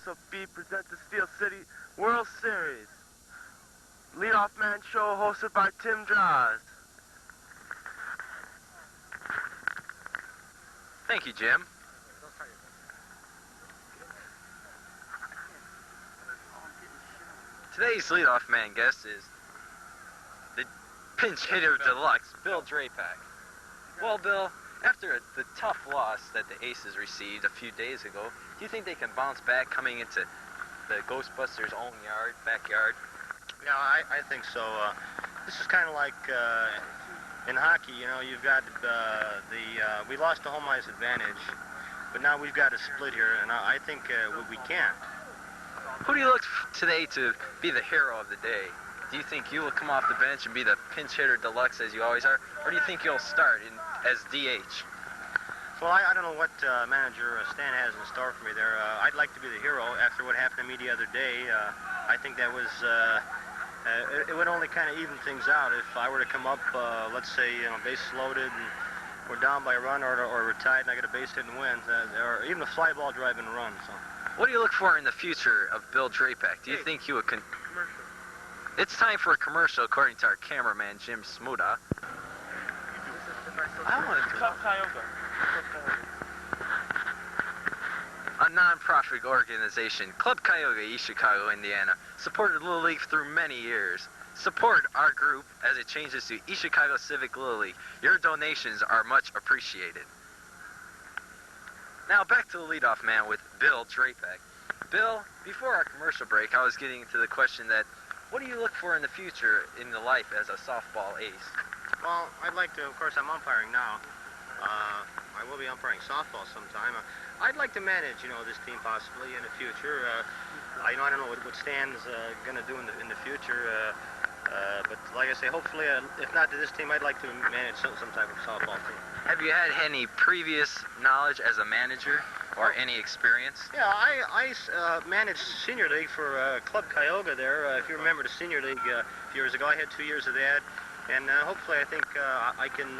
SOB presents the Steel City World Series. Leadoff Man show hosted by Tim Draws. Thank you, Jim. Today's leadoff man guest is the pinch hitter deluxe, Bill Drapak. Well, Bill, after the tough loss that the Aces received a few days ago, do you think they can bounce back coming into the Ghostbusters' own backyard? Yeah, I think so. This is kind of like in hockey, you know, you've got we lost the home ice advantage, but now we've got a split here, and I think we can. Who do you look today to be the hero of the day? Do you think you will come off the bench and be the pinch hitter deluxe as you always are, or do you think you'll start as DH? Well, I don't know what manager Stan has in store for me there. I'd like to be the hero after what happened to me the other day. I think that was, it would only kind of even things out if I were to come up, let's say, you know, bases loaded and we're down by a run or we're tied and I get a base hit and win, or even a fly ball drive and run. So. What do you look for in the future of Bill Drapak? Do you think you would... It's time for a commercial, according to our cameraman, Jim Smuda. I want to Club Kyoga. A non-profit organization, Club Kyoga, East Chicago, Indiana, supported Little League through many years. Support our group as it changes to East Chicago Civic Little League. Your donations are much appreciated. Now back to the leadoff man with Bill Drapak. Bill, before our commercial break, I was getting to the question that, what do you look for in the future in the life as a softball ace? Well, I'd like to, of course, I'm umpiring now. I will be umpiring softball sometime. I'd like to manage, you know, this team possibly in the future. I don't know what Stan's going to do in the future. But like I say, hopefully, if not to this team, I'd like to manage some type of softball team. Have you had any previous knowledge as a manager or any experience? Yeah, I managed senior league for Club Kyoga there. If you remember the senior league a few years ago, I had 2 years of that. And hopefully, I think I can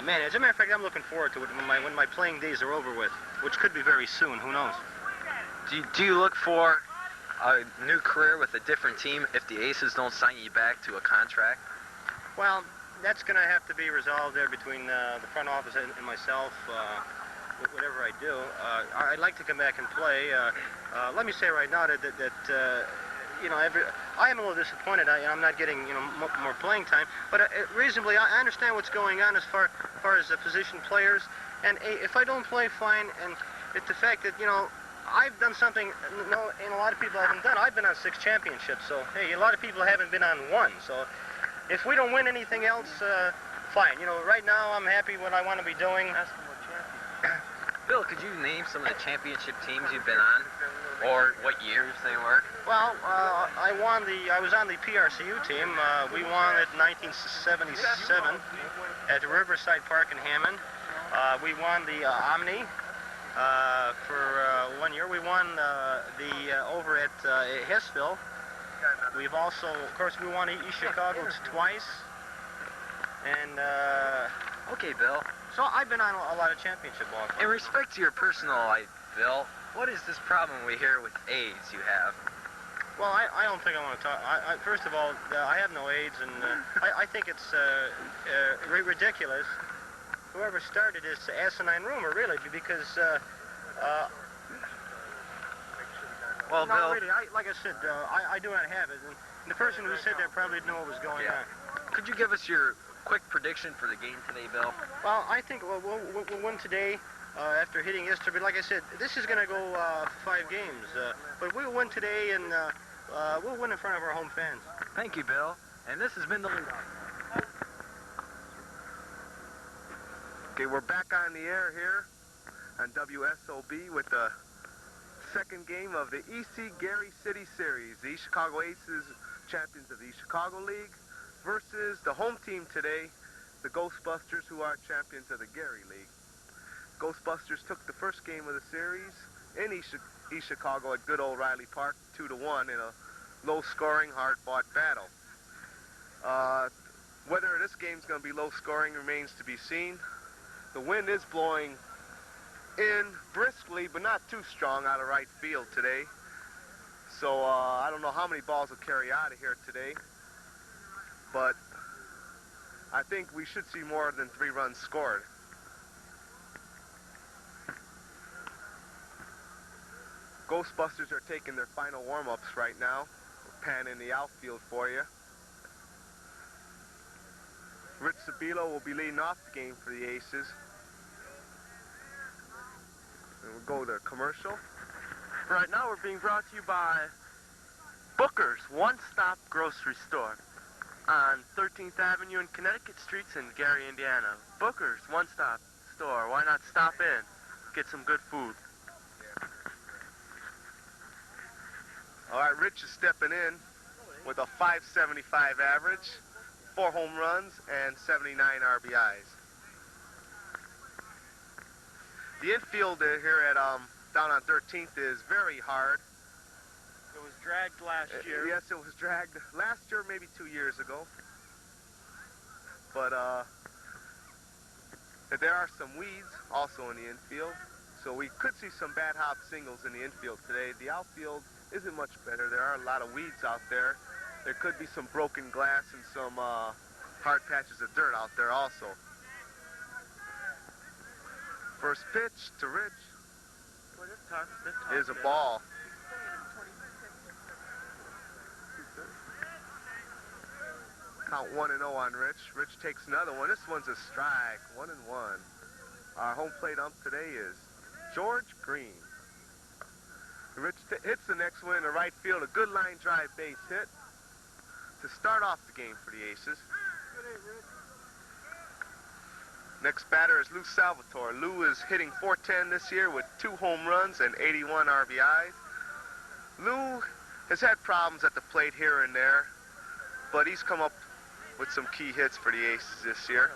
manage. As a matter of fact, I'm looking forward to it when my playing days are over with, which could be very soon. Who knows? Do you look for a new career with a different team if the Aces don't sign you back to a contract? Well, that's going to have to be resolved there between the front office and myself, whatever I do. I'd like to come back and play. Let me say right now that you know, I am a little disappointed. I'm not getting, you know, more playing time, but reasonably, I understand what's going on as far as the position players. And if I don't play, fine. And it's the fact that, you know, I've done something and a lot of people haven't done. I've been on 6 championships, so hey, a lot of people haven't been on 1. So if we don't win anything else, fine. You know, right now I'm happy what I want to be doing. Bill, could you name some of the championship teams you've been on, or what years they were? Well, I was on the PRCU team. We won at 1977 at the Riverside Park in Hammond. We won the Omni. For 1 year, we won over at Hessville. We've also, of course, we won East Chicago twice. And okay, Bill. So I've been on a lot of championship ball. In respect to your personal life, Bill, what is this problem we hear with AIDS you have? Well, I don't think I want to talk. First of all, I have no AIDS, and I think it's ridiculous. Whoever started this asinine rumor, really, because, well, no, Bill, really, like I said, I do not have it, and the person who said that probably didn't know what was going on. Could you give us your quick prediction for the game today, Bill? Well, I think we'll win today after hitting yesterday, but like I said, this is going to go 5 games, but we'll win today, and we'll win in front of our home fans. Thank you, Bill, and this has been the leadoff. Okay, we're back on the air here on WSOB with the second game of the EC Gary City Series. The East Chicago Aces, champions of the East Chicago League, versus the home team today, the Ghostbusters, who are champions of the Gary League. Ghostbusters took the first game of the series in East Chicago at good old Riley Park, 2-1 in a low-scoring, hard-fought battle. Whether this game's going to be low-scoring remains to be seen. The wind is blowing in briskly, but not too strong out of right field today. So I don't know how many balls will carry out of here today, but I think we should see more than 3 runs scored. Ghostbusters are taking their final warm-ups right now. We'll pan in the outfield for you. Rich Sabilo will be leading off the game for the Aces. And we'll go to commercial. Right now we're being brought to you by Booker's One-Stop Grocery Store on 13th Avenue and Connecticut Streets in Gary, Indiana. Booker's One-Stop Store. Why not stop in, get some good food? All right, Rich is stepping in with a .575 average, 4 home runs, and 79 RBIs. The infield here at down on 13th is very hard. It was dragged last year. Yes, it was dragged last year, maybe 2 years ago. But there are some weeds also in the infield, so we could see some bad hop singles in the infield today. The outfield isn't much better. There are a lot of weeds out there. There could be some broken glass and some hard patches of dirt out there also. First pitch to Rich is a ball. Count 1-0 on Rich. Rich takes another one. This one's a strike. 1-1. Our home plate ump today is George Green. Rich hits the next one in the right field. A good line drive base hit to start off the game for the Aces. Next batter is Lou Salvatore. Lou is hitting .410 this year with 2 home runs and 81 RBIs. Lou has had problems at the plate here and there, but he's come up with some key hits for the Aces this year.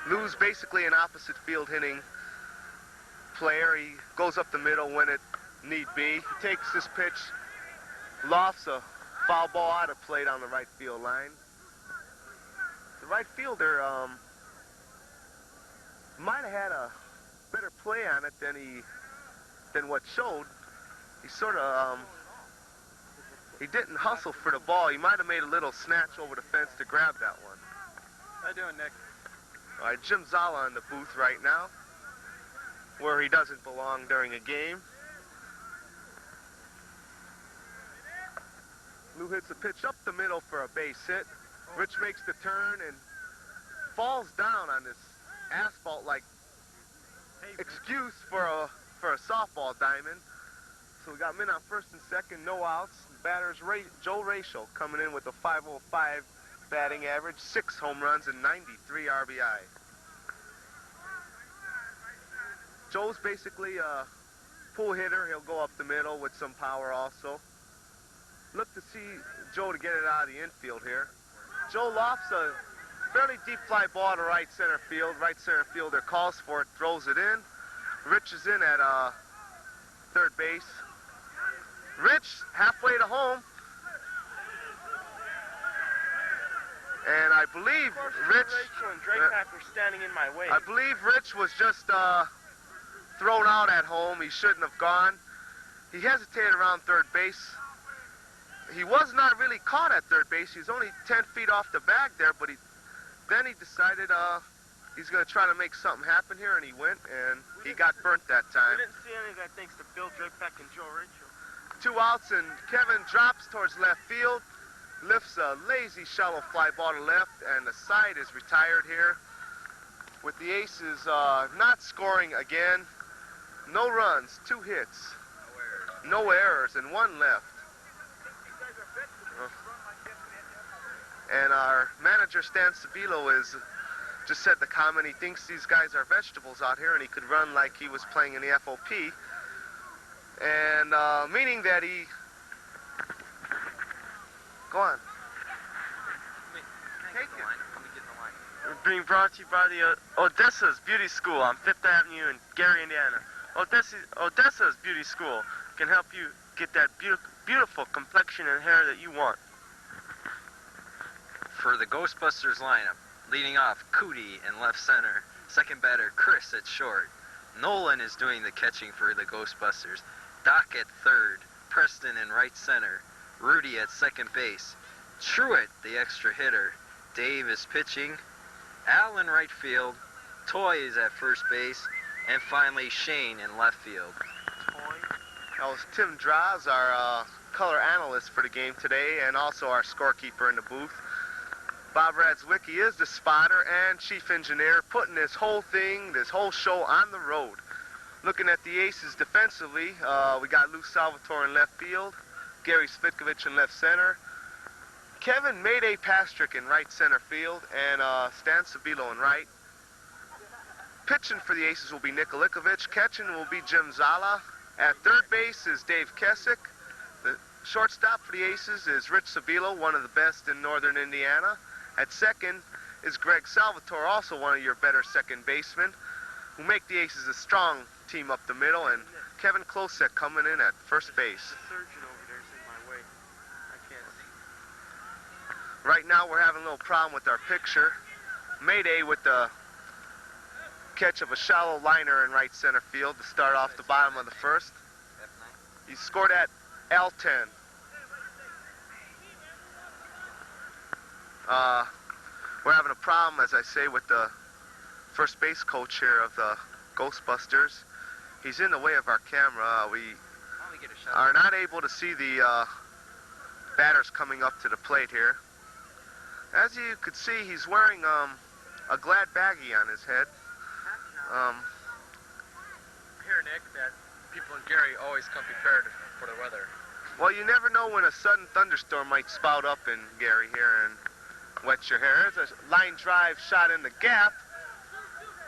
Lou's basically an opposite field hitting player. He goes up the middle when it need be. He takes this pitch, lofts a foul ball out of plate on the right field line. The right fielder might have had a better play on it than what showed. He sort of he didn't hustle for the ball. He might have made a little snatch over the fence to grab that one. How you doing, Nick? All right, Jim Zala in the booth right now, where he doesn't belong during a game. Lou hits a pitch up the middle for a base hit. Rich makes the turn and falls down on this asphalt-like excuse for a softball diamond. So we got men on first and second, no outs. Batter's Joe Rachel coming in with a .505 batting average, 6 home runs and 93 RBI. Joe's basically a pull hitter. He'll go up the middle with some power also. Look to see Joe to get it out of the infield here. Joe lofts a fairly deep fly ball to right center field. Right center fielder calls for it, throws it in. Rich is in at third base. Rich halfway to home. And I believe Rich... Rachel and Drakepack were standing in my way. I believe Rich was just thrown out at home. He shouldn't have gone. He hesitated around third base. He was not really caught at third base. He was only 10 feet off the bag there, but then he decided he's going to try to make something happen here, and he went, and he got burnt that time. We didn't see any of that thanks to Bill Drakepack and Joe Rachel. 2 outs, and Kevin drops towards left field, lifts a lazy shallow fly ball to left, and the side is retired here. With the Aces not scoring again, no runs, 2 hits, no errors, and 1 left. And our manager, Stan Sabilo, just said the comment, he thinks these guys are vegetables out here and he could run like he was playing in the FOP. And meaning that he... Go on. Take it. We're being brought to you by the Odessa's Beauty School on 5th Avenue in Gary, Indiana. Odessa's Beauty School can help you get that beautiful complexion and hair that you want. For the Ghostbusters lineup, leading off Cootie in left center, second batter Chris at short, Nolan is doing the catching for the Ghostbusters. Doc at third. Preston in right center. Rudy at second base. Truitt, the extra hitter. Dave is pitching. Al in right field. Toy is at first base. And finally, Shane in left field. That was Tim Draws, our color analyst for the game today, and also our scorekeeper in the booth. Bob Radzwicki is the spotter and chief engineer, putting this whole show on the road. Looking at the aces defensively, we got Lou Salvatore in left field, Gary Svitkovich in left center, Kevin Mayday Pastrick in right center field, and Stan Sabilo in right. Pitching for the aces will be Nick Alikovich. Catching will be Jim Zala. At third base is Dave Kessick. The shortstop for the aces is Rich Sabilo, one of the best in northern Indiana. At second is Greg Salvatore, also one of your better second basemen, who make the aces a strong team up the middle, and Kevin Klosek coming in at first base. The surgeon over there is in my way. I can't see. Right now we're having a little problem with our picture. Mayday with the catch of a shallow liner in right center field to start off the bottom of the first. He scored at L10. We're having a problem, as I say, with the first base coach here of the Ghostbusters. He's in the way of our camera. We are not able to see the batters coming up to the plate here. As you could see, he's wearing a Glad baggie on his head. I hear, Nick, that people in Gary always come prepared for the weather. Well, you never know when a sudden thunderstorm might spout up in Gary here and wet your hair. There's a line drive shot in the gap.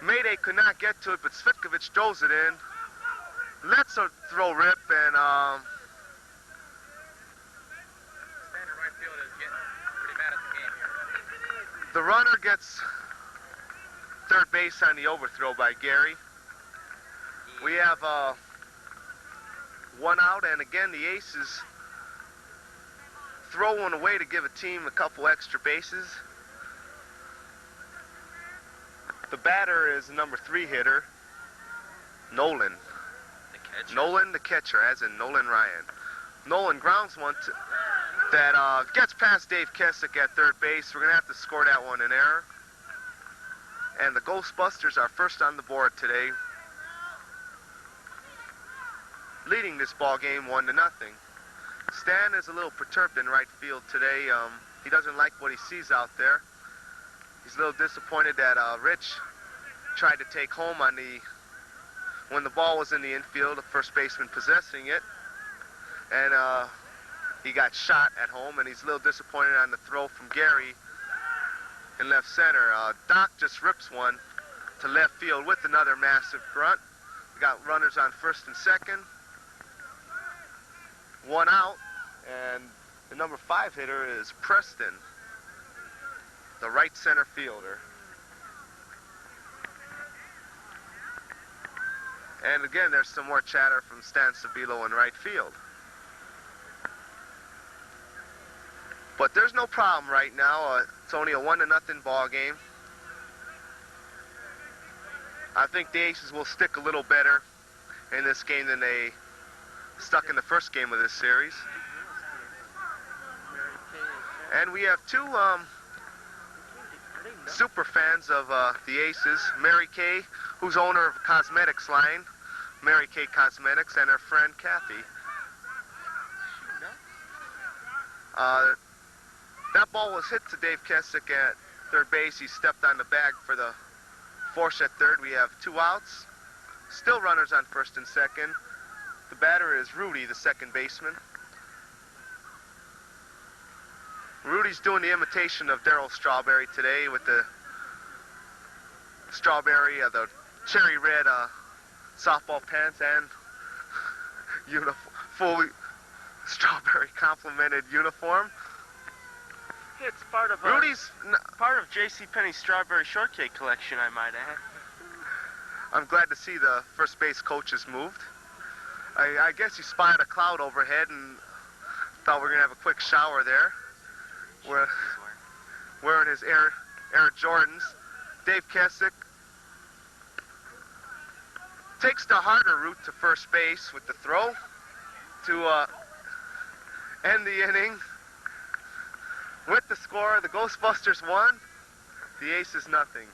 Mayday could not get to it, but Svitkovich throws it in. Lets a throw rip, and Standard right field is getting pretty mad at the game here. the runner gets third base on the overthrow by Gary. We have one out, and again the aces throw one away to give a team a couple extra bases. The batter is the number 3 hitter, Nolan. The catcher. Nolan, the catcher, as in Nolan Ryan. Nolan grounds one that gets past Dave Kessick at third base. We're going to have to score that one in error. And the Ghostbusters are first on the board today, leading this ball game 1-0. Stan is a little perturbed in right field today. He doesn't like what he sees out there. He's a little disappointed that Rich tried to take home on when the ball was in the infield, the first baseman possessing it, and he got shot at home, and he's a little disappointed on the throw from Gary in left center. Doc just rips one to left field with another massive grunt. We got runners on first and second. One out, and the number 5 hitter is Preston, the right center fielder. And again, there's some more chatter from Stan Sabilo in right field. But there's no problem right now. It's only a 1-0 ball game. I think the Aces will stick a little better in this game than they stuck in the first game of this series. And we have two super fans of the Aces, Mary Kay, who's owner of a cosmetics line, Mary Kay Cosmetics, and her friend Kathy. That ball was hit to Dave Kessick at third base. He stepped on the bag for the force at third. We have 2 outs. Still runners on first and second. The batter is Rudy, the second baseman. Rudy's doing the imitation of Darryl Strawberry today with the strawberry, the cherry red softball pants and fully strawberry complemented uniform. It's part of J.C. Penney's strawberry shortcake collection, I might add. I'm glad to see the first base coach has moved. I guess he spied a cloud overhead and thought we were going to have a quick shower there. We're wearing his Air Jordans. Dave Kessick takes the harder route to first base with the throw to end the inning. With the score, the Ghostbusters won, the Aces nothing.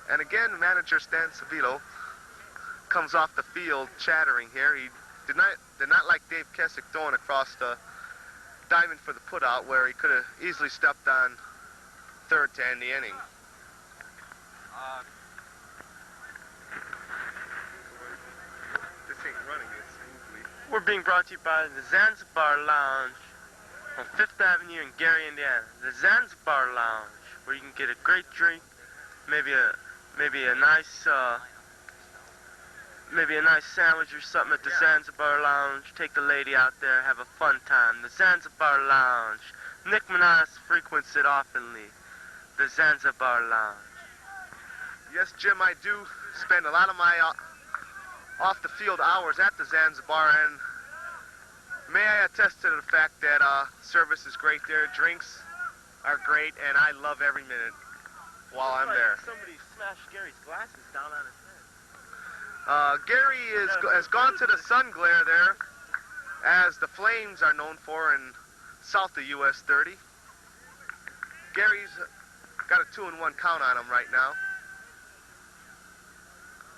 And again, manager Stan Savilo comes off the field chattering here. He did not like Dave Kessick throwing across the diamond for the putout where he could have easily stepped on third to end the inning. This ain't running as smoothly. We're being brought to you by the Zanzibar Lounge on 5th Avenue in Gary, Indiana. The Zanzibar Lounge, where you can get a great drink, maybe a nice sandwich or something at the Zanzibar Lounge. Take the lady out there, have a fun time. The Zanzibar Lounge. Nick Mananas frequents it oftenly. The Zanzibar Lounge. Yes, Jim, I do spend a lot of my off-the-field hours at the Zanzibar, and may I attest to the fact that service is great there, drinks are great, and I love every minute while I'm there. Somebody smashed Gary's glasses down on his head. Gary has gone to the sun glare there, as the Flames are known for in south of US 30. Gary's got a 2-1 count on him right now.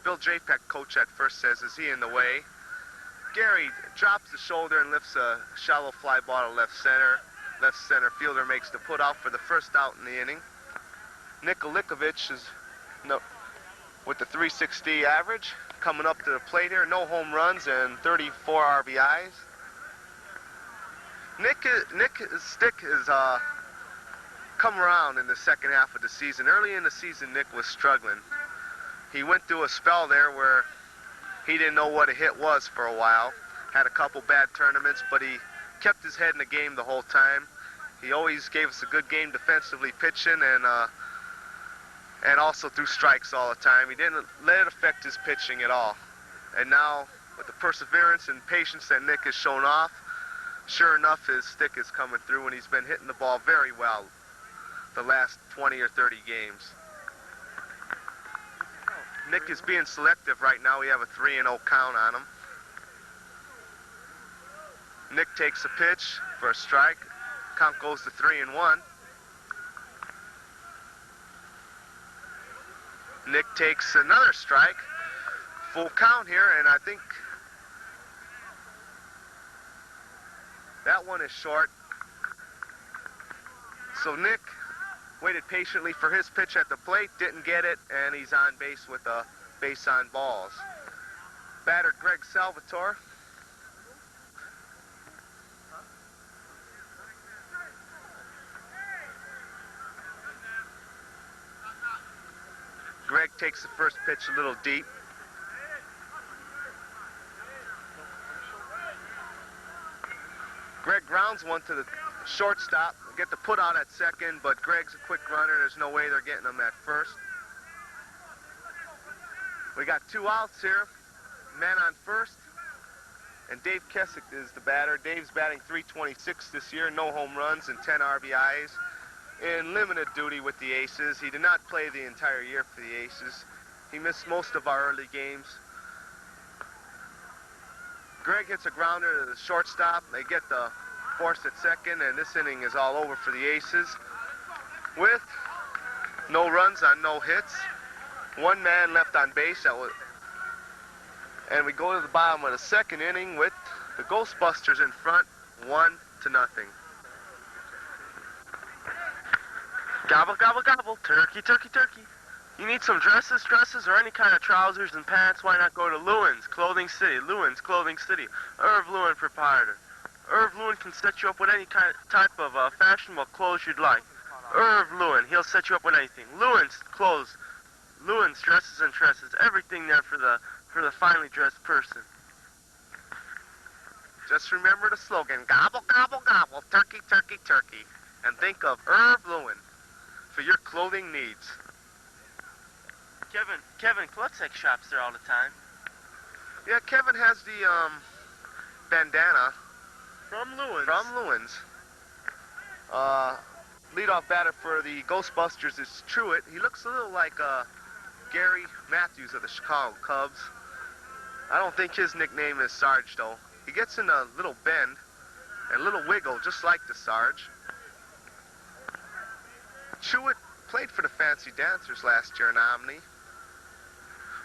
Bill Japek, coach at first, says, is he in the way? Gary drops the shoulder and lifts a shallow fly ball to left center. Left center fielder makes the put out for the first out in the inning. Nick Olikovic is with the .360 average coming up to the plate here. No home runs and 34 RBIs. Nick's stick has come around in the second half of the season. Early in the season, Nick was struggling. He went through a spell there where he didn't know what a hit was for a while. Had a couple bad tournaments, but he kept his head in the game the whole time. He always gave us a good game defensively pitching and also threw strikes all the time. He didn't let it affect his pitching at all. And now, with the perseverance and patience that Nick has shown off, sure enough, his stick is coming through, and he's been hitting the ball very well the last 20 or 30 games. Nick is being selective right now. We have a 3-0 count on him. Nick takes a pitch for a strike. Count goes to 3-1. Nick takes another strike. Full count here, and I think that one is short. So Nick waited patiently for his pitch at the plate, didn't get it, and he's on base with a base on balls. Batter Greg Salvatore. Greg takes the first pitch a little deep. Greg grounds one to the shortstop. Get the put out at second, but Greg's a quick runner. There's no way they're getting him at first. We got 2 outs here. Man on first. And Dave Kessick is the batter. Dave's batting .326 this year. No home runs and 10 RBIs. In limited duty with the Aces. He did not play the entire year for the Aces. He missed most of our early games. Greg hits a grounder to the shortstop. They get the force at second, and this inning is all over for the Aces with no runs on no hits. 1 man left on base. And we go to the bottom of the second inning with the Ghostbusters in front, 1-0. Gobble, gobble, gobble. Turkey, turkey, turkey. You need some dresses, or any kind of trousers and pants? Why not go to Lewin's Clothing City? Lewin's Clothing City. Irv Lewin, proprietor. Irv Lewin can set you up with any type of fashionable clothes you'd like. Irv Lewin, he'll set you up with anything. Lewin's clothes, Lewin's dresses and tresses, everything there for the finely dressed person. Just remember the slogan, gobble, gobble, gobble, turkey, turkey, turkey. And think of Irv Lewin for your clothing needs. Kevin Klutzek shops there all the time. Yeah, Kevin has the bandana. From Lewin's. From Lewin's. Leadoff batter for the Ghostbusters is Truitt. He looks a little like Gary Matthews of the Chicago Cubs. I don't think his nickname is Sarge, though. He gets in a little bend, and a little wiggle, just like the Sarge. Chewett played for the Fancy Dancers last year in Omni,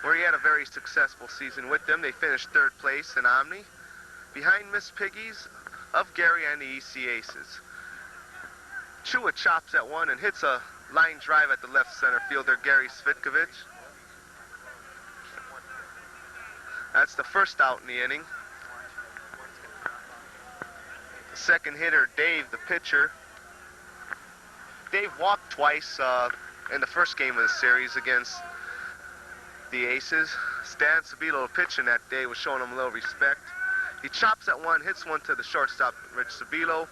where he had a very successful season with them. They finished 3rd place in Omni, behind Miss Piggies of Gary and the EC Aces. Chewett chops at one and hits a line drive at the left center fielder, Gary Svitkovich. That's the first out in the inning. The second hitter, Dave, the pitcher. Dave walked twice in the first game of the series against the Aces. Stan Sabilo pitching that day was showing him a little respect. He chops at one, hits one to the shortstop, Rich Sabilo,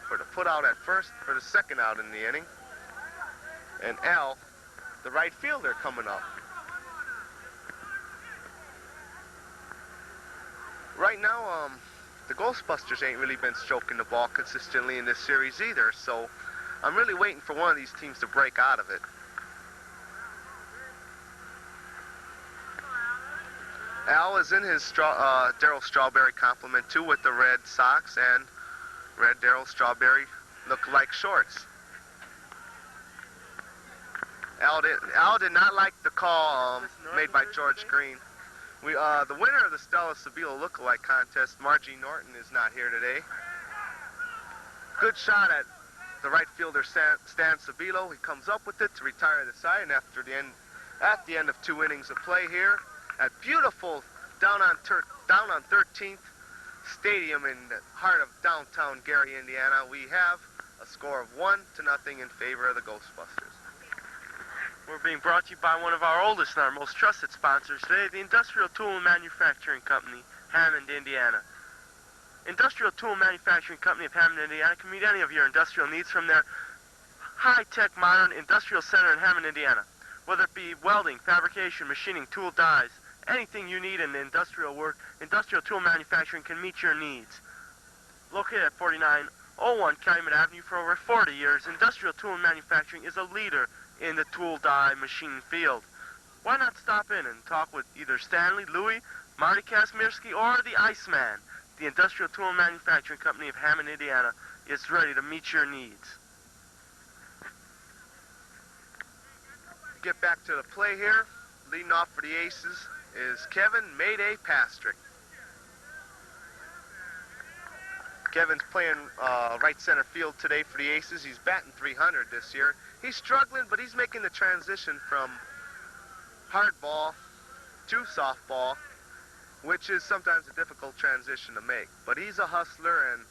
for the put out at first for the second out in the inning. And Al, the right fielder, coming up. Right now, the Ghostbusters ain't really been stroking the ball consistently in this series either, so I'm really waiting for one of these teams to break out of it. Al is in his Darryl Strawberry complement too with the Red Sox, and red Darryl Strawberry look-alike shorts. Al did not like the call made by George Green. The winner of the Stella Sabilo look-alike contest, Margie Norton, is not here today. Good shot at the right fielder Stan Sabilo. He comes up with it to retire the side, and at the end of 2 innings of play here at beautiful down on 13th Stadium in the heart of downtown Gary, Indiana, we have a score of 1-0 in favor of the Ghostbusters. We're being brought to you by one of our oldest and our most trusted sponsors today, the Industrial Tool and Manufacturing Company, Hammond, Indiana. Industrial Tool Manufacturing Company of Hammond, Indiana can meet any of your industrial needs from their high-tech modern industrial center in Hammond, Indiana. Whether it be welding, fabrication, machining, tool dyes, anything you need in industrial work, Industrial Tool Manufacturing can meet your needs. Located at 4901 Calumet Avenue for over 40 years, Industrial Tool Manufacturing is a leader in the tool dye machine field. Why not stop in and talk with either Stanley, Louie, Marty Kazmierski, or the Iceman? The Industrial Tool Manufacturing Company of Hammond, Indiana is ready to meet your needs. Get back to the play here. Leading off for the Aces is Kevin Mayday Pastrick. Kevin's playing right center field today for the Aces. He's batting .300 this year. He's struggling, but he's making the transition from hardball to softball, which is sometimes a difficult transition to make. But he's a hustler, and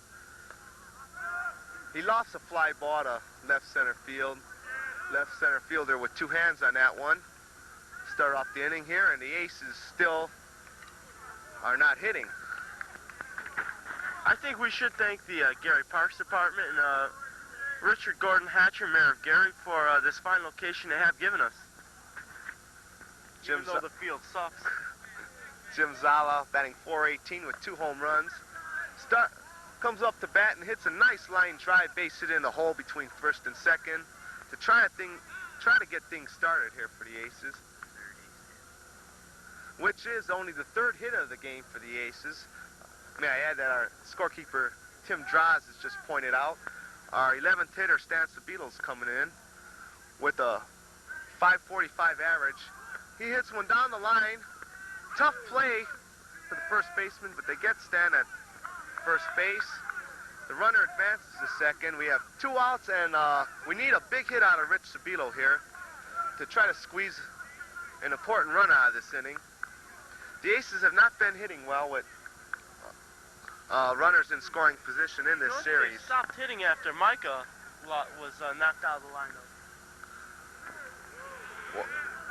he lost a fly ball to left center field. Left center fielder with 2 hands on that one. Start off the inning here, and the Aces still are not hitting. I think we should thank the Gary Parks Department and Richard Gordon Hatcher, Mayor of Gary, for this fine location they have given us. Even though the field sucks. Jim Zala batting .418 with 2 home runs. Comes up to bat and hits a nice line drive, base hit in the hole between first and second to try to get things started here for the Aces, which is only the 3rd hit of the game for the Aces. May I add that our scorekeeper, Tim Draws, has just pointed out our 11th hitter, Stan Sabilo's coming in with a .545 average. He hits one down the line. Tough play for the first baseman, but they get Stan at first base. The runner advances to second. We have 2 outs, and we need a big hit out of Rich Sabilo here to try to squeeze an important run out of this inning. The Aces have not been hitting well with runners in scoring position in this series. They stopped hitting after Micah was knocked out of the lineup. Well,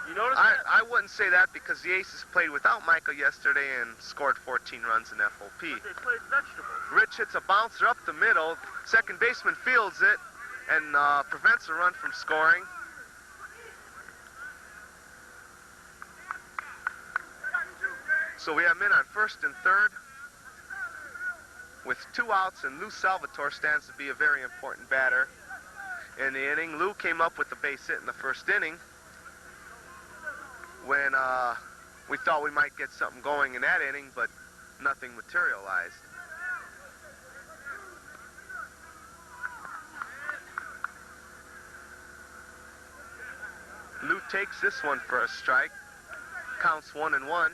you notice that? I wouldn't say that because the Aces played without Micah yesterday and scored 14 runs in FOP. But they played vegetables. Rich hits a bouncer up the middle. Second baseman fields it and prevents a run from scoring. So we have men on first and third with 2 outs, and Lou Salvatore stands to be a very important batter in the inning. Lou came up with the base hit in the first inning when We thought we might get something going in that inning, but nothing materialized. Lou takes this one for a strike. Counts 1-1.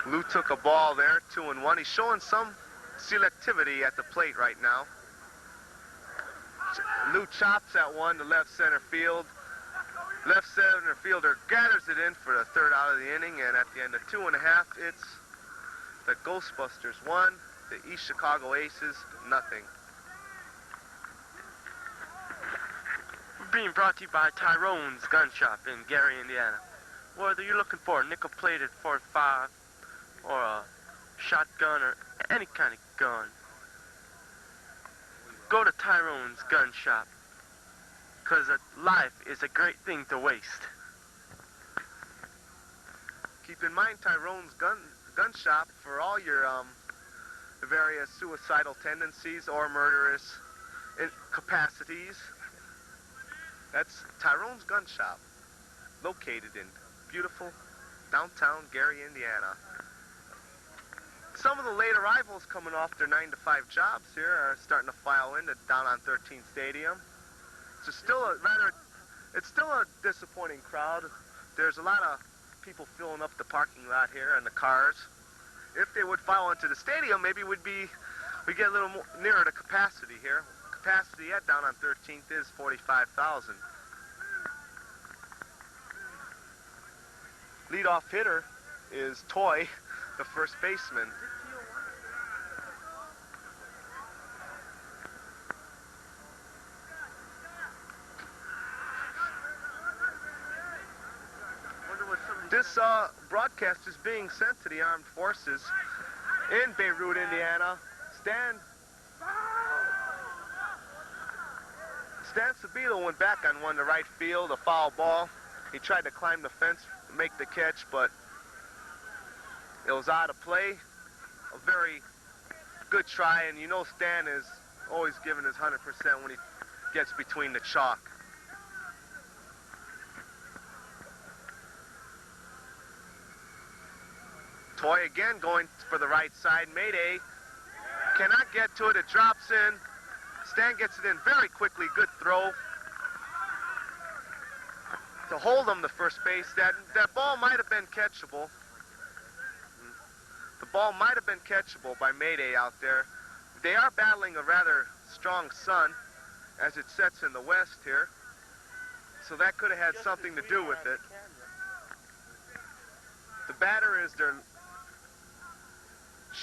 Lou took a ball there, 2-1. He's showing some selectivity at the plate right now. Lou chops that one to left center field. Left center fielder gathers it in for the third out of the inning, and at the end of 2.5, it's the Ghostbusters 1, the East Chicago Aces nothing. Being brought to you by Tyrone's Gun Shop in Gary, Indiana. Whether you're looking for a nickel-plated .45 or a shotgun or any kind of gun, go to Tyrone's Gun Shop, because life is a great thing to waste. Keep in mind Tyrone's gun shop for all your various suicidal tendencies or murderous capacities. That's Tyrone's Gun Shop, located in beautiful downtown Gary, Indiana. Some of the late arrivals coming off their 9-to-5 jobs here are starting to file in down on 13th Stadium. It's still a disappointing crowd. There's a lot of people filling up the parking lot here and the cars. If they would file into the stadium, maybe we get a little more nearer to capacity here. Capacity down on 13th is 45,000. Leadoff hitter is Toy, the first baseman. This broadcast is being sent to the armed forces in Beirut, Indiana. Stan Sabilo went back on one to right field, a foul ball. He tried to climb the fence, make the catch, but it was out of play. A very good try, and you know Stan is always giving his 100% when he gets between the chalk. Toy again going for the right side. Mayday. Cannot get to it. It drops in. Stan gets it in very quickly. Good throw. To hold him to first base. That ball might have been catchable. The ball might have been catchable by Mayday out there. They are battling a rather strong sun as it sets in the west here. So that could have had something to do with it. The batter is their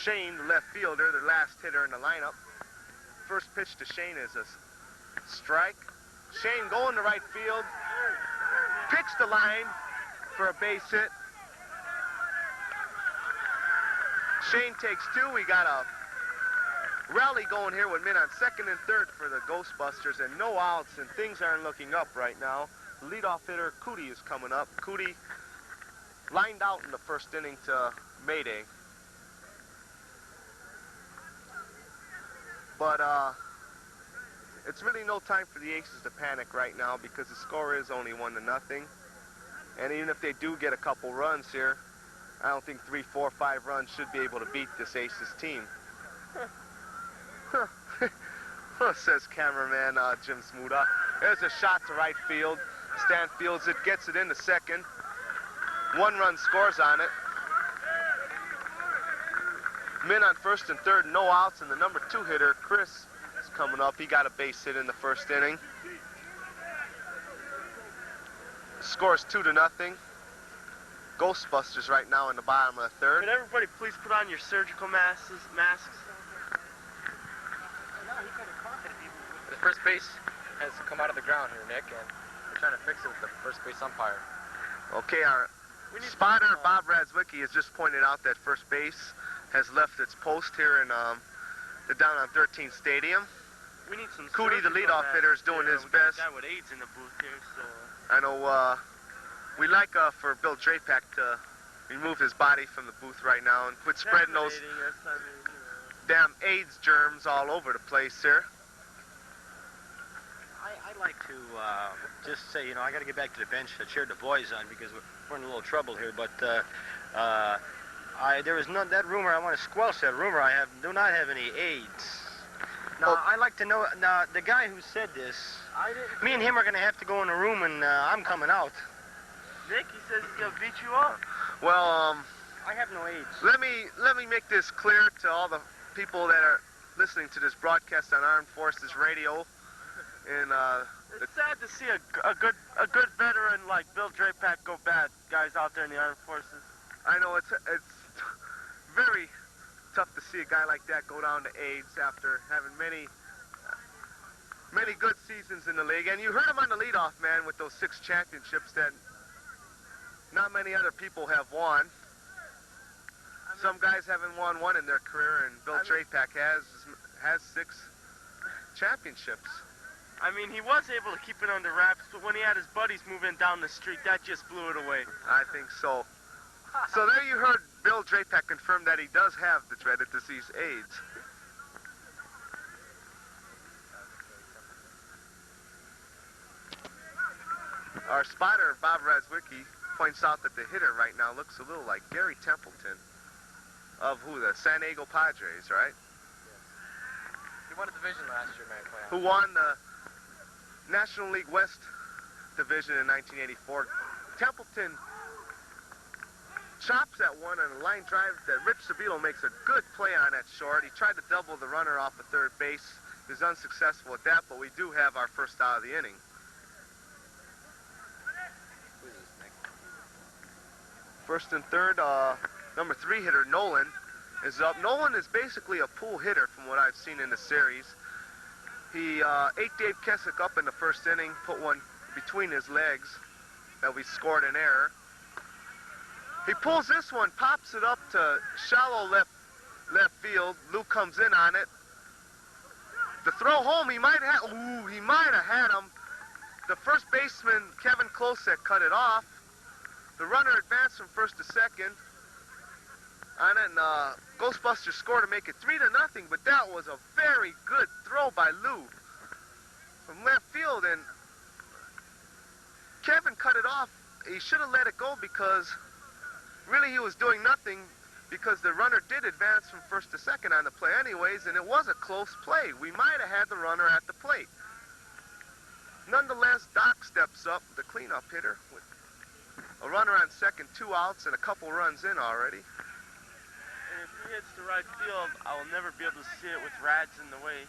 Shane, the left fielder, their last hitter in the lineup. First pitch to Shane is a strike. Shane going to right field. Picks the line for a base hit. Shane takes two. We got a rally going here with men on second and third for the Ghostbusters and no outs, and things aren't looking up right now. The leadoff hitter, Cootie, is coming up. Cootie lined out in the first inning to Mayday. But it's really no time for the Aces to panic right now because the score is only 1-0. And even if they do get a couple runs here, I don't think 3, 4, 5 runs should be able to beat this Aces team. Says cameraman Jim Smuda. There's a shot to right field. Stan fields it, gets it into second. 1 run scores on it. Men on first and third, no outs, and the number 2 hitter, Chris, is coming up. He got a base hit in the first inning. Scores 2-0. Ghostbusters right now in the bottom of the third. Could everybody please put on your surgical masks? The first base has come out of the ground here, Nick, and we're trying to fix it with the first base umpire. Okay, our spotter, Bob Radzwicki, has just pointed out that first base has left its post here in the down on 13th Stadium. We need some. Cootie, the leadoff hitter, is doing his best. We got a guy with AIDS in the booth here, so. I know we like for Bill Drapak to remove his body from the booth right now and quit spreading those damn AIDS germs all over the place here. I'd like to just say, I got to get back to the bench to cheer the boys on because we're in a little trouble here. But there is none. That rumor, I want to squelch that rumor. Do not have any AIDS. Now, I'd like to know. Now, the guy who said this, me and him are going to have to go in a room, and I'm coming out. Nick, he says he's gonna beat you up. Well, I have no AIDS. let me make this clear to all the people that are listening to this broadcast on Armed Forces Radio. And it's sad to see a good veteran like Bill Drapak go bad. Guys out there in the Armed Forces. I know it's very tough to see a guy like that go down to AIDS after having many good seasons in the league. And you heard him on the leadoff, man, with those 6 championships that not many other people have won. Some guys haven't won one in their career, and Bill Drapak has 6 championships. I mean, he was able to keep it under wraps, but when he had his buddies moving down the street, that just blew it away. I think so. So there you heard Bill Drapak confirm that he does have the dreaded disease AIDS. Our spotter, Bob Razwicki, points out that the hitter right now looks a little like Gary Templeton of the San Diego Padres, right? He won a division last year, man. Who won the National League West Division in 1984. Templeton chops that one on a line drive that Rich Sabilo makes a good play on at short. He tried to double the runner off of third base. He was unsuccessful at that, but we do have our first out of the inning. First and third, number 3 hitter Nolan is up. Nolan is basically a pull hitter from what I've seen in the series. He ate Dave Kessick up in the first inning, put one between his legs that we scored an error. He pulls this one, pops it up to shallow left field. Lou comes in on it. The throw home, he might have had him. The first baseman, Kevin Klosek, cut it off. The runner advanced from first to second. And then Ghostbusters scored to make it 3-0, but that was a very good throw by Lou from left field, and Kevin cut it off. He should have let it go because really he was doing nothing because the runner did advance from first to second on the play anyways, and it was a close play. We might have had the runner at the plate. Nonetheless, Doc steps up, the cleanup hitter, with a runner on second, 2 outs, and a couple runs in already. And if he hits the right field, I will never be able to see it with Rads in the way.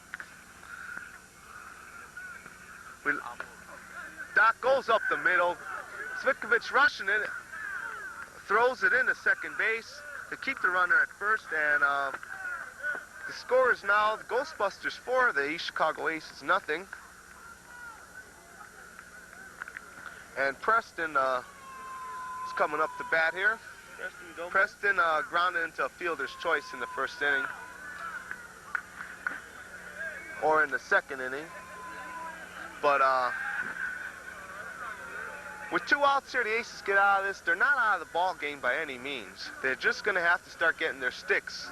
Doc goes up the middle. Zvitkovich rushing it, throws it into second base to keep the runner at first, and the score is now the Ghostbusters 4, the East Chicago Aces 0. And Preston is coming up to bat here. Preston grounded into a fielder's choice in the first inning, or in the second inning. But with 2 outs here, the Aces get out of this. They're not out of the ball game by any means. They're just going to have to start getting their sticks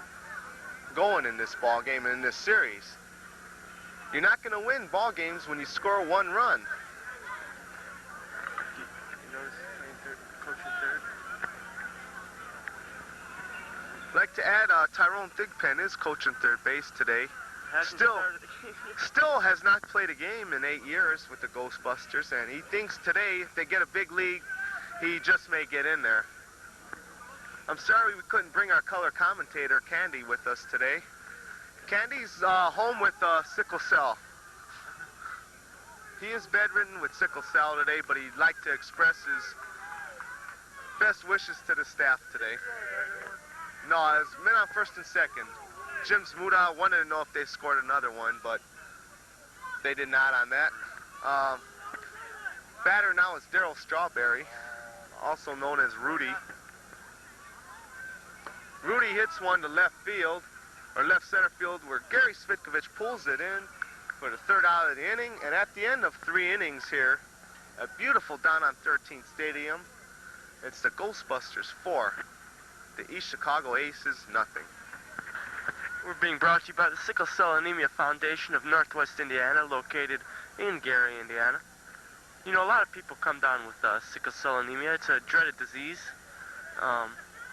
going in this ball game and in this series. You're not going to win ball games when you score 1 run. You notice coaching third? I'd like to add Tyrone Thigpen is coaching third base today. Still has not played a game in 8 years with the Ghostbusters, and he thinks today if they get a big league, he just may get in there. I'm sorry we couldn't bring our color commentator, Candy, with us today. Candy's home with sickle cell. He is bedridden with sickle cell today, but he'd like to express his best wishes to the staff today. No, it's men on first and second. Jim Smuda wanted to know if they scored another one, but they did not on that. Batter now is Darryl Strawberry, also known as Rudy. Rudy hits one to left field, or left center field, where Gary Zvitkovich pulls it in for the 3rd out of the inning. And at the end of 3 innings here, a beautiful down on 13th Stadium, it's the Ghostbusters 4, the East Chicago Aces 0. We're being brought to you by the Sickle Cell Anemia Foundation of Northwest Indiana, located in Gary, Indiana. You know, a lot of people come down with sickle cell anemia. It's a dreaded disease.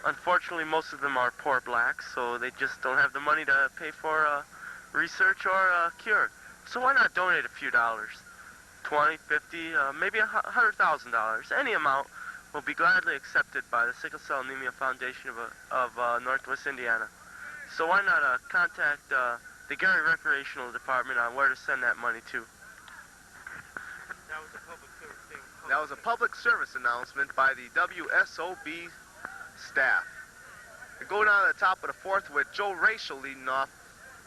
Unfortunately, most of them are poor blacks, so they just don't have the money to pay for research or cure. So why not donate a few dollars? 20, 50, maybe $100,000. Any amount will be gladly accepted by the Sickle Cell Anemia Foundation of Northwest Indiana. So why not contact the Gary Recreational Department on where to send that money to. That was a public service announcement by the WSOB staff. We go down to the top of the fourth with Joe Rachel leading off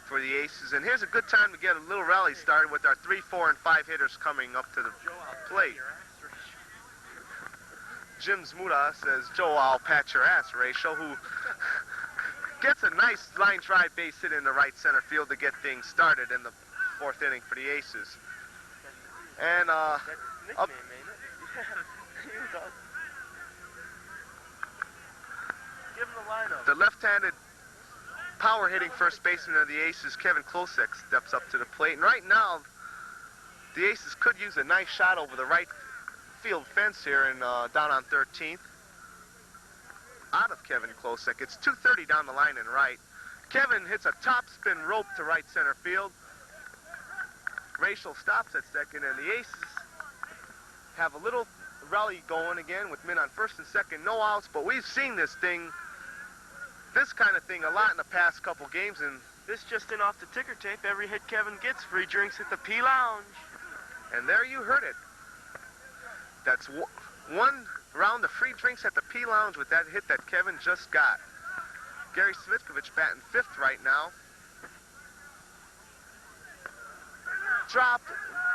for the Aces. And here's a good time to get a little rally started with our 3, 4, and 5 hitters coming up to the plate. Jim Zmuda says, Joe, I'll pat your ass, Rachel, who gets a nice line drive base hit in the right center field to get things started in the fourth inning for the Aces. And up, the left-handed power-hitting first baseman of the Aces, Kevin Klosek, steps up to the plate. And right now, the Aces could use a nice shot over the right field fence here and down on 13th. Out of Kevin Klosek. It's 230 down the line and right. Kevin hits a top-spin rope to right center field. Rachel stops at second, and the Aces have a little rally going again with men on first and second, no outs, but we've seen this kind of thing a lot in the past couple games, and this just in off the ticker tape. Every hit Kevin gets, free drinks at the P Lounge. And there you heard it. That's one round of free drinks at the P Lounge with that hit that Kevin just got. Gary Svitkovich batting fifth right now. Dropped,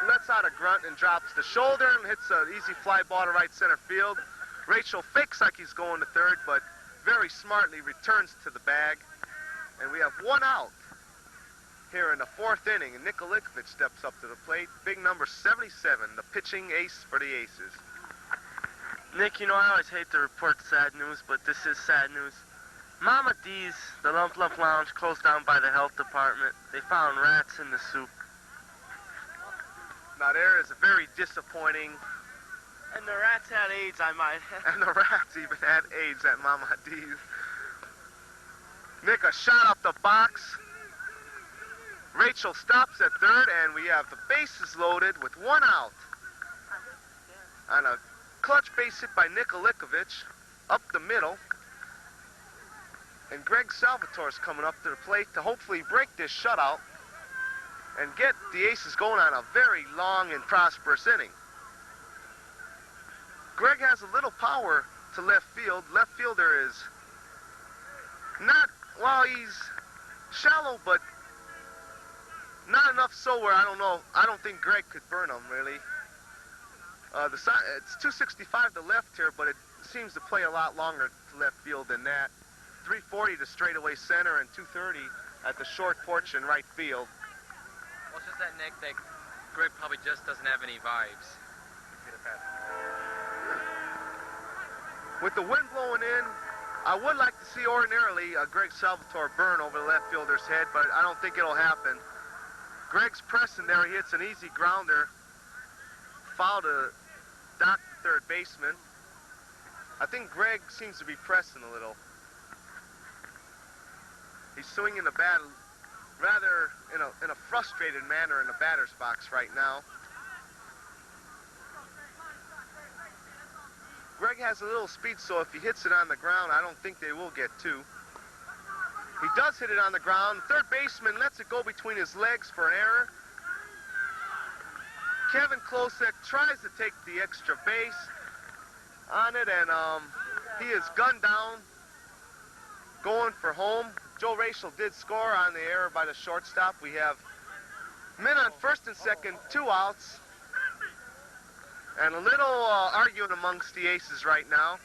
lets out a grunt and drops the shoulder and hits an easy fly ball to right center field. Rachel fakes like he's going to third, but very smartly returns to the bag. And we have one out here in the fourth inning, and Nikolikovich steps up to the plate. Big number 77, the pitching ace for the Aces. Nick, you know I always hate to report sad news, but this is sad news. Mama D's, the Lump Lump Lounge, closed down by the health department. They found rats in the soup. Now there is a very disappointing. And the rats had AIDS, I might add. And the rats even had AIDS at Mama D's. Nick, a shot up the box. Rachel stops at third, and we have the bases loaded with one out. On a clutch base hit by Nikolikovich up the middle. And Greg Salvatore's coming up to the plate to hopefully break this shutout and get the Aces going on a very long and prosperous inning. Greg has a little power to left field. Left fielder is not, well, he's shallow, but not enough so where I don't think Greg could burn him, really. It's 265 to left here, but it seems to play a lot longer to left field than that. 340 to straightaway center and 230 at the short porch in right field. Well, it's just that, Nick, that Greg probably just doesn't have any vibes. With the wind blowing in, I would like to see ordinarily Greg Salvatore burn over the left fielder's head, but I don't think it'll happen. Greg's pressing there. He hits an easy grounder. Foul to Doc, the third baseman. I think Greg seems to be pressing a little. He's swinging the bat rather in a frustrated manner in the batter's box right now. Greg has a little speed, so if he hits it on the ground, I don't think they will get two. He does hit it on the ground. Third baseman lets it go between his legs for an error. Kevin Klosek tries to take the extra base on it, and he is gunned down, going for home. Joe Rachel did score on the error by the shortstop. We have men on first and second, two outs, and a little arguing amongst the Aces right now.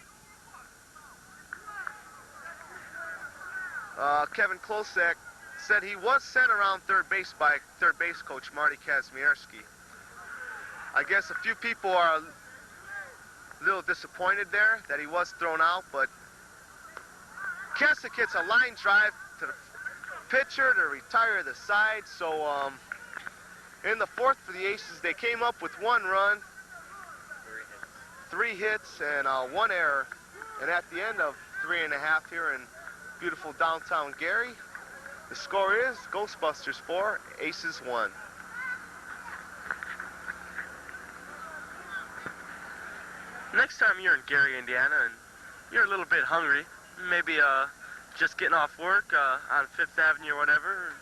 Kevin Klosek said he was sent around third base by third base coach Marty Kazmierski. I guess a few people are a little disappointed there that he was thrown out, but Kessick hits a line drive to the pitcher to retire the side. So in the fourth for the Aces, they came up with 1 run, 3 hits, and 1 error. And at the end of 3.5 here in beautiful downtown Gary, the score is Ghostbusters 4, Aces 1. Next time you're in Gary, Indiana, and you're a little bit hungry, maybe just getting off work on 5th Avenue or whatever,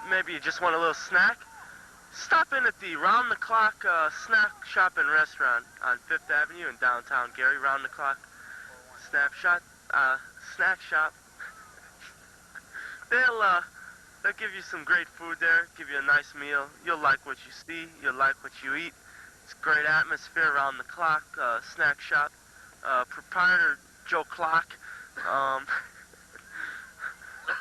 maybe you just want a little snack, stop in at the Round the Clock Snack Shop and Restaurant on 5th Avenue in downtown Gary. Round the Clock Snack Shop. They'll give you some great food there, give you a nice meal. You'll like what you see, you'll like what you eat. It's a great atmosphere around the clock, snack shop. Proprietor Joe Clock.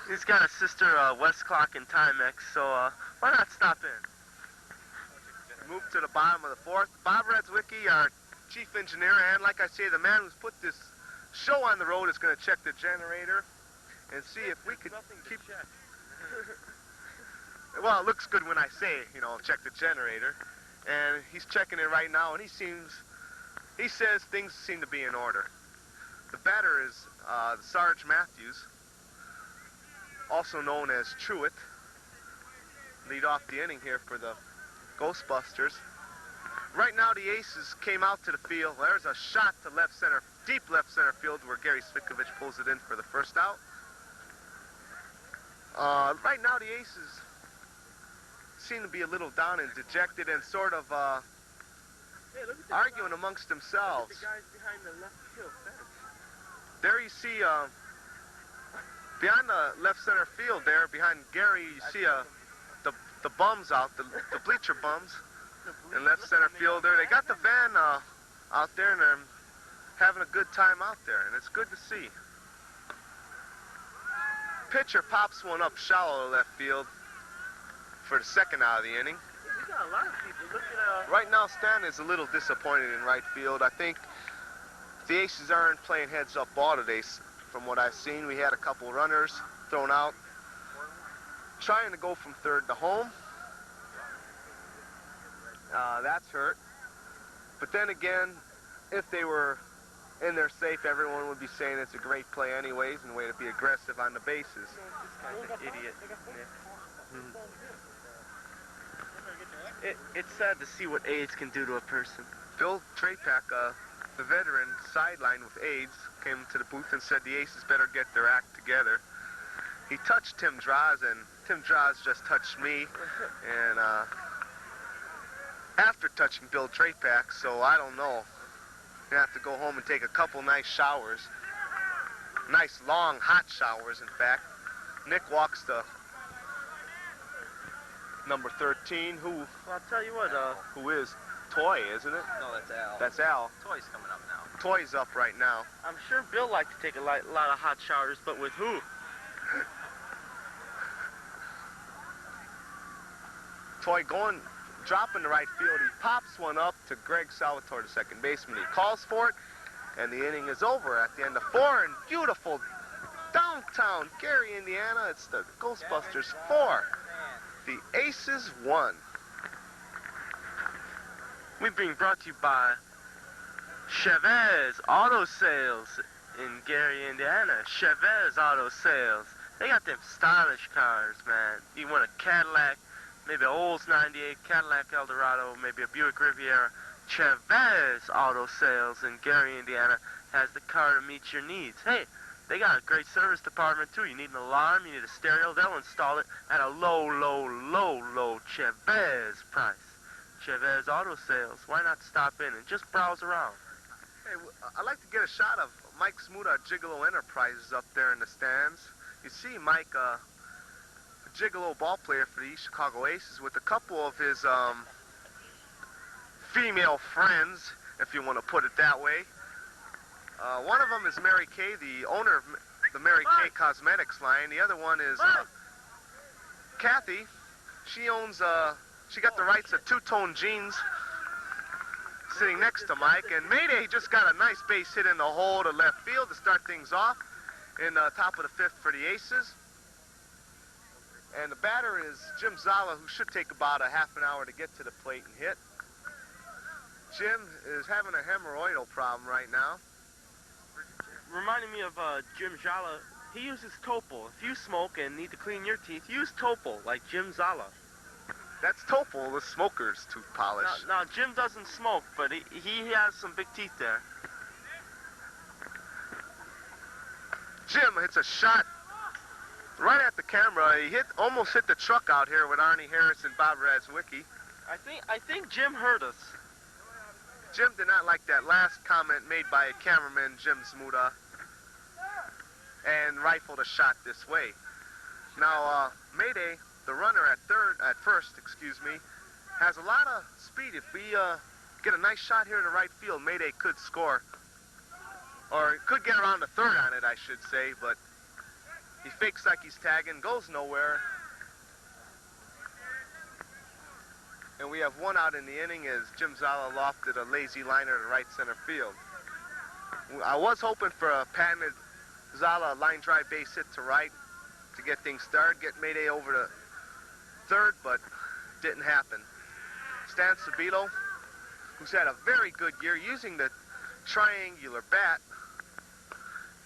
He's got a sister, West Clock in Timex, so why not stop in? Move to the bottom of the fourth. Bob Redzwicki, our chief engineer, and like I say, the man who's put this show on the road is going to check the generator and see if we could keep... Well, it looks good when I say, check the generator. And he's checking it right now, and he says things seem to be in order. The batter is Sarge Matthews, also known as Truitt. Lead off the inning here for the Ghostbusters. Right now, the Aces came out to the field. There's a shot to left center, deep left center field, where Gary Svikovich pulls it in for the first out. Right now, the Aces seem to be a little down and dejected and sort of arguing amongst themselves. Look at the guys behind the left field fence. There you see, behind the left center field there, behind Gary, you see the bums out, the bleacher bums in left center field there. They got the van out there, and they're having a good time out there, and it's good to see. Pitcher pops one up shallow to left field for the second out of the inning. We got a lot of people. Look at Right now, Stan is a little disappointed in right field. I think the Aces aren't playing heads up ball today. From what I've seen, we had a couple runners thrown out, trying to go from third to home. That's hurt. But then again, if they were in there safe, everyone would be saying it's a great play anyways, and way to be aggressive on the bases. this guy's an idiot. It's sad to see what AIDS can do to a person. Bill Trapak, the veteran, sidelined with AIDS, came to the booth and said the Aces better get their act together. He touched Tim Draws, and Tim Draws just touched me, and after touching Bill Trapak, so I don't know. You have to go home and take a couple nice showers. Nice, long, hot showers, in fact. Nick walks to number 13, who... Well, I'll tell you what, who is Toy, isn't it? No, that's Al. That's Al. Toy's coming up now. Toy's up right now. I'm sure Bill liked to take a lot of hot showers, but with who? Toy dropping to right field. He pops one up to Greg Salvatore, the second baseman. He calls for it, and the inning is over at the end of 4 in beautiful downtown Gary, Indiana. It's the Ghostbusters 4. The Aces 1. We're being brought to you by Chavez Auto Sales in Gary, Indiana. Chavez Auto Sales. They got them stylish cars, man. You want a Cadillac, maybe an Olds 98, Cadillac Eldorado, maybe a Buick Riviera. Chavez Auto Sales in Gary, Indiana has the car to meet your needs. Hey, they got a great service department too. You need an alarm, you need a stereo, they'll install it at a low Chavez price. Chavez Auto Sales. Why not stop in and just browse around? Hey, I'd like to get a shot of Mike Smuda, Gigolo Enterprises, up there in the stands. You see Mike, a Gigolo ball player for the East Chicago Aces, with a couple of his female friends, if you want to put it that way. One of them is Mary Kay, the owner of the Mary Kay Cosmetics line. The other one is Kathy. She owns, she got the rights to two-tone jeans, sitting next to Mike. And Mayday just got a nice base hit in the hole to left field to start things off in the top of the 5th for the Aces. And the batter is Jim Zala, who should take about a half an hour to get to the plate and hit. Jim is having a hemorrhoidal problem right now. Reminding me of Jim Zala. He uses Topol. If you smoke and need to clean your teeth, use Topol, like Jim Zala. That's Topol, the smoker's tooth polish. Now Jim doesn't smoke, but he has some big teeth there. Jim hits a shot right at the camera. He almost hit the truck out here with Arnie Harris and Bob Razwicki. I think Jim heard us. Jim did not like that last comment made by cameraman Jim Zmuda and rifled a shot this way. Now, Mayday, the runner at first, has a lot of speed. If we get a nice shot here to right field, Mayday could score. Or could get around the third on it, I should say, but he fakes like he's tagging, goes nowhere. And we have one out in the inning as Jim Zala lofted a lazy liner to right center field. I was hoping for a patented Zala line drive base hit to right to get things started, get Mayday over to third, but didn't happen. Stan Sabilo, who's had a very good year using the triangular bat,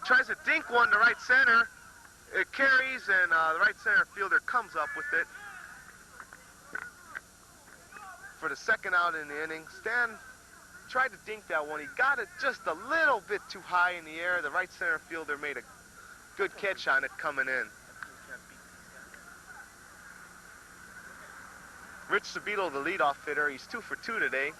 tries to dink one to right center. It carries, and the right center fielder comes up with it for the second out in the inning. Stan tried to dink that one. He got it just a little bit too high in the air. The right center fielder made a good catch on it coming in. Rich Sabito, the leadoff hitter, he's 2 for 2 today.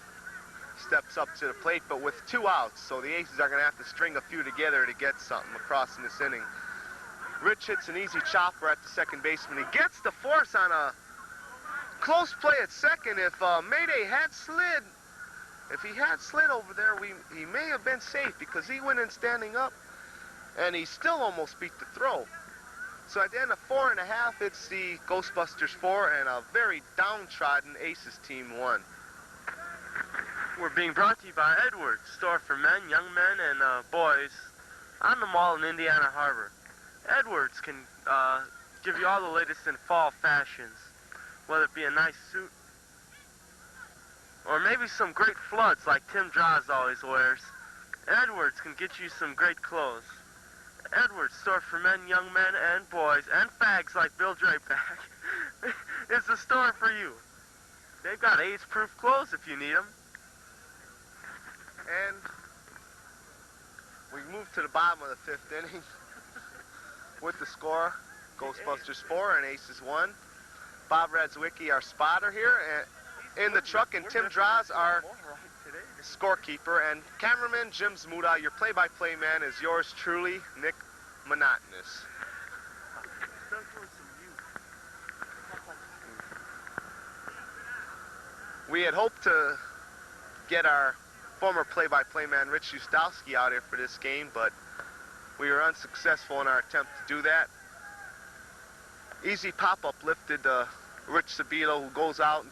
Steps up to the plate, but with 2 outs, so the Aces are going to have to string a few together to get something across in this inning. Rich hits an easy chopper at the second baseman. He gets the force on a close play at second. If Mayday had slid, if he had slid over there, he may have been safe because he went in standing up, and he still almost beat the throw. So at the end of 4 1/2, it's the Ghostbusters 4 and a very downtrodden Aces team 1. We're being brought to you by Edwards, store for men, young men, and boys on the mall in Indiana Harbor. Edwards can give you all the latest in fall fashions, whether it be a nice suit or maybe some great floods like Tim Draws always wears. Edwards can get you some great clothes. Edwards, store for men, young men, and boys, and fags like Bill Drapack, is the store for you. They've got AIDS-proof clothes if you need them. And we move to the bottom of the 5th inning with the score, Ghostbusters 4 and Aces 1. Bob Razwicki, our spotter here, in the truck, and Tim Draws, our scorekeeper, and cameraman Jim Zmuda. Your play-by-play man is yours truly, Nick Monotonous. We had hoped to get our former play-by-play man Rich Ustowski out here for this game, but we were unsuccessful in our attempt to do that. Easy pop-up lifted Rich Sabilo, who goes out and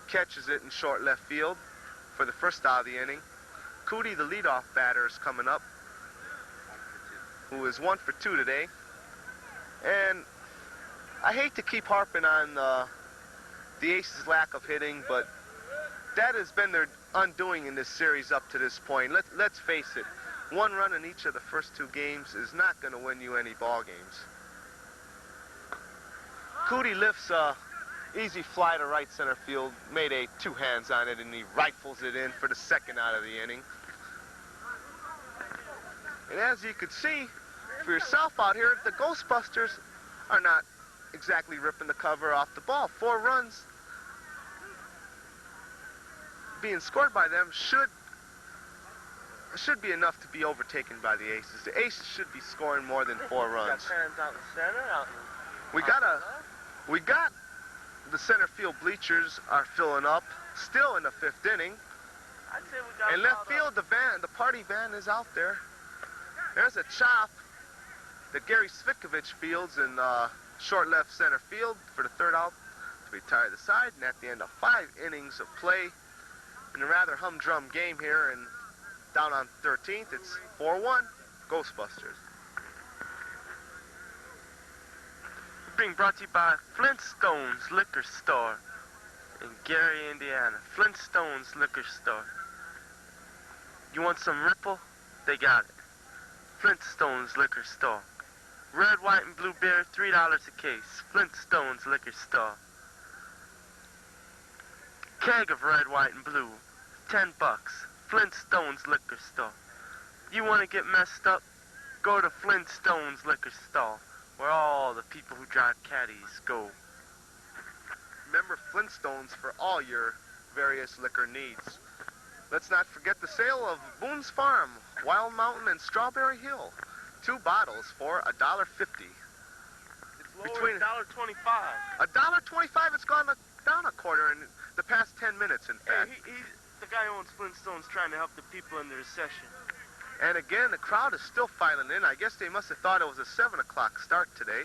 catches it in short left field for the first out of the inning. Cootie, the leadoff batter, is coming up, who is 1 for 2 today. And I hate to keep harping on the Aces' lack of hitting, but that has been their undoing in this series up to this point. Let's face it, 1 run in each of the first 2 games is not going to win you any ball games. Cootie lifts a easy fly to right center field, made a 2 hands on it, and he rifles it in for the second out of the inning. And as you could see for yourself out here, the Ghostbusters are not exactly ripping the cover off the ball. 4 runs being scored by them should be enough to be overtaken by the Aces. The Aces should be scoring more than 4 runs. We got the center field bleachers are filling up, still in the 5th inning. In left field, the party van is out there. There's a chop that Gary Svikovich fields in short left center field for the 3rd out to retire the side. And at the end of 5 innings of play, in a rather humdrum game here and down on 13th, it's 4-1 Ghostbusters. being brought to you by Flintstones Liquor Store in Gary, Indiana. Flintstones Liquor Store. You want some Ripple? They got it. Flintstones Liquor Store. Red, white, and blue beer, $3 a case. Flintstones Liquor Store. Keg of red, white, and blue, $10. Flintstones Liquor Store. You want to get messed up? Go to Flintstones Liquor Store, where all the people who drive caddies go. Remember Flintstones for all your various liquor needs. Let's not forget the sale of Boone's Farm, Wild Mountain, and Strawberry Hill. 2 bottles for $1.50. It's lower than $1.25. $1.25. It's gone down a quarter in the past 10 minutes, in fact. Hey, the guy who owns Flintstones trying to help the people in the recession. And again, the crowd is still filing in. I guess they must have thought it was a 7 o'clock start today.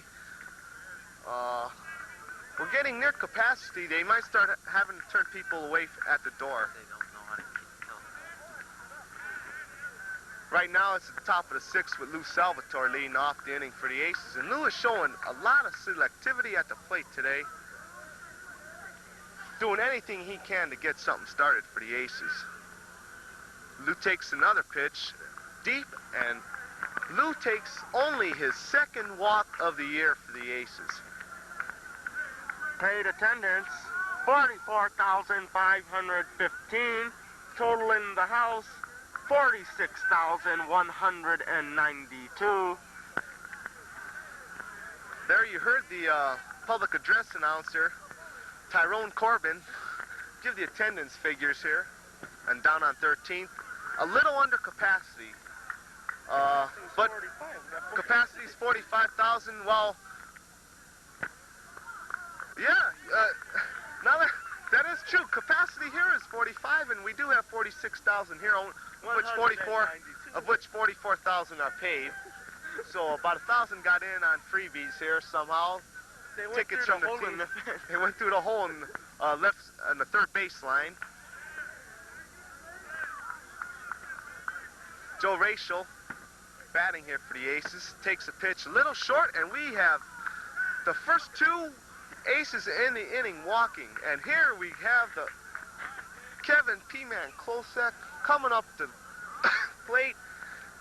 We're getting near capacity. They might start having to turn people away at the door. They don't know how to tell. Right now, it's at the top of the 6th with Lou Salvatore leading off the inning for the Aces. And Lou is showing a lot of selectivity at the plate today. Doing anything he can to get something started for the Aces. Lou takes another pitch deep, and Lou takes only his 2nd walk of the year for the Aces. Paid attendance, 44,515. Total in the house, 46,192. There you heard the public address announcer, Tyrone Corbin, give the attendance figures here. And down on 13th, a little under capacity. But capacity is 45,000. Well, yeah, now that is true. Capacity here is 45, and we do have 46,000 here, of which 44,000 are paid. So about 1,000 got in on freebies here somehow. They went Tickets through from the the hole team. in the fence. They went through the hole in left on the third baseline. Joe Rachel, batting here for the Aces, takes a pitch a little short, and we have the first 2 Aces in the inning walking. And here we have the Kevin P-Man Klosek coming up the plate.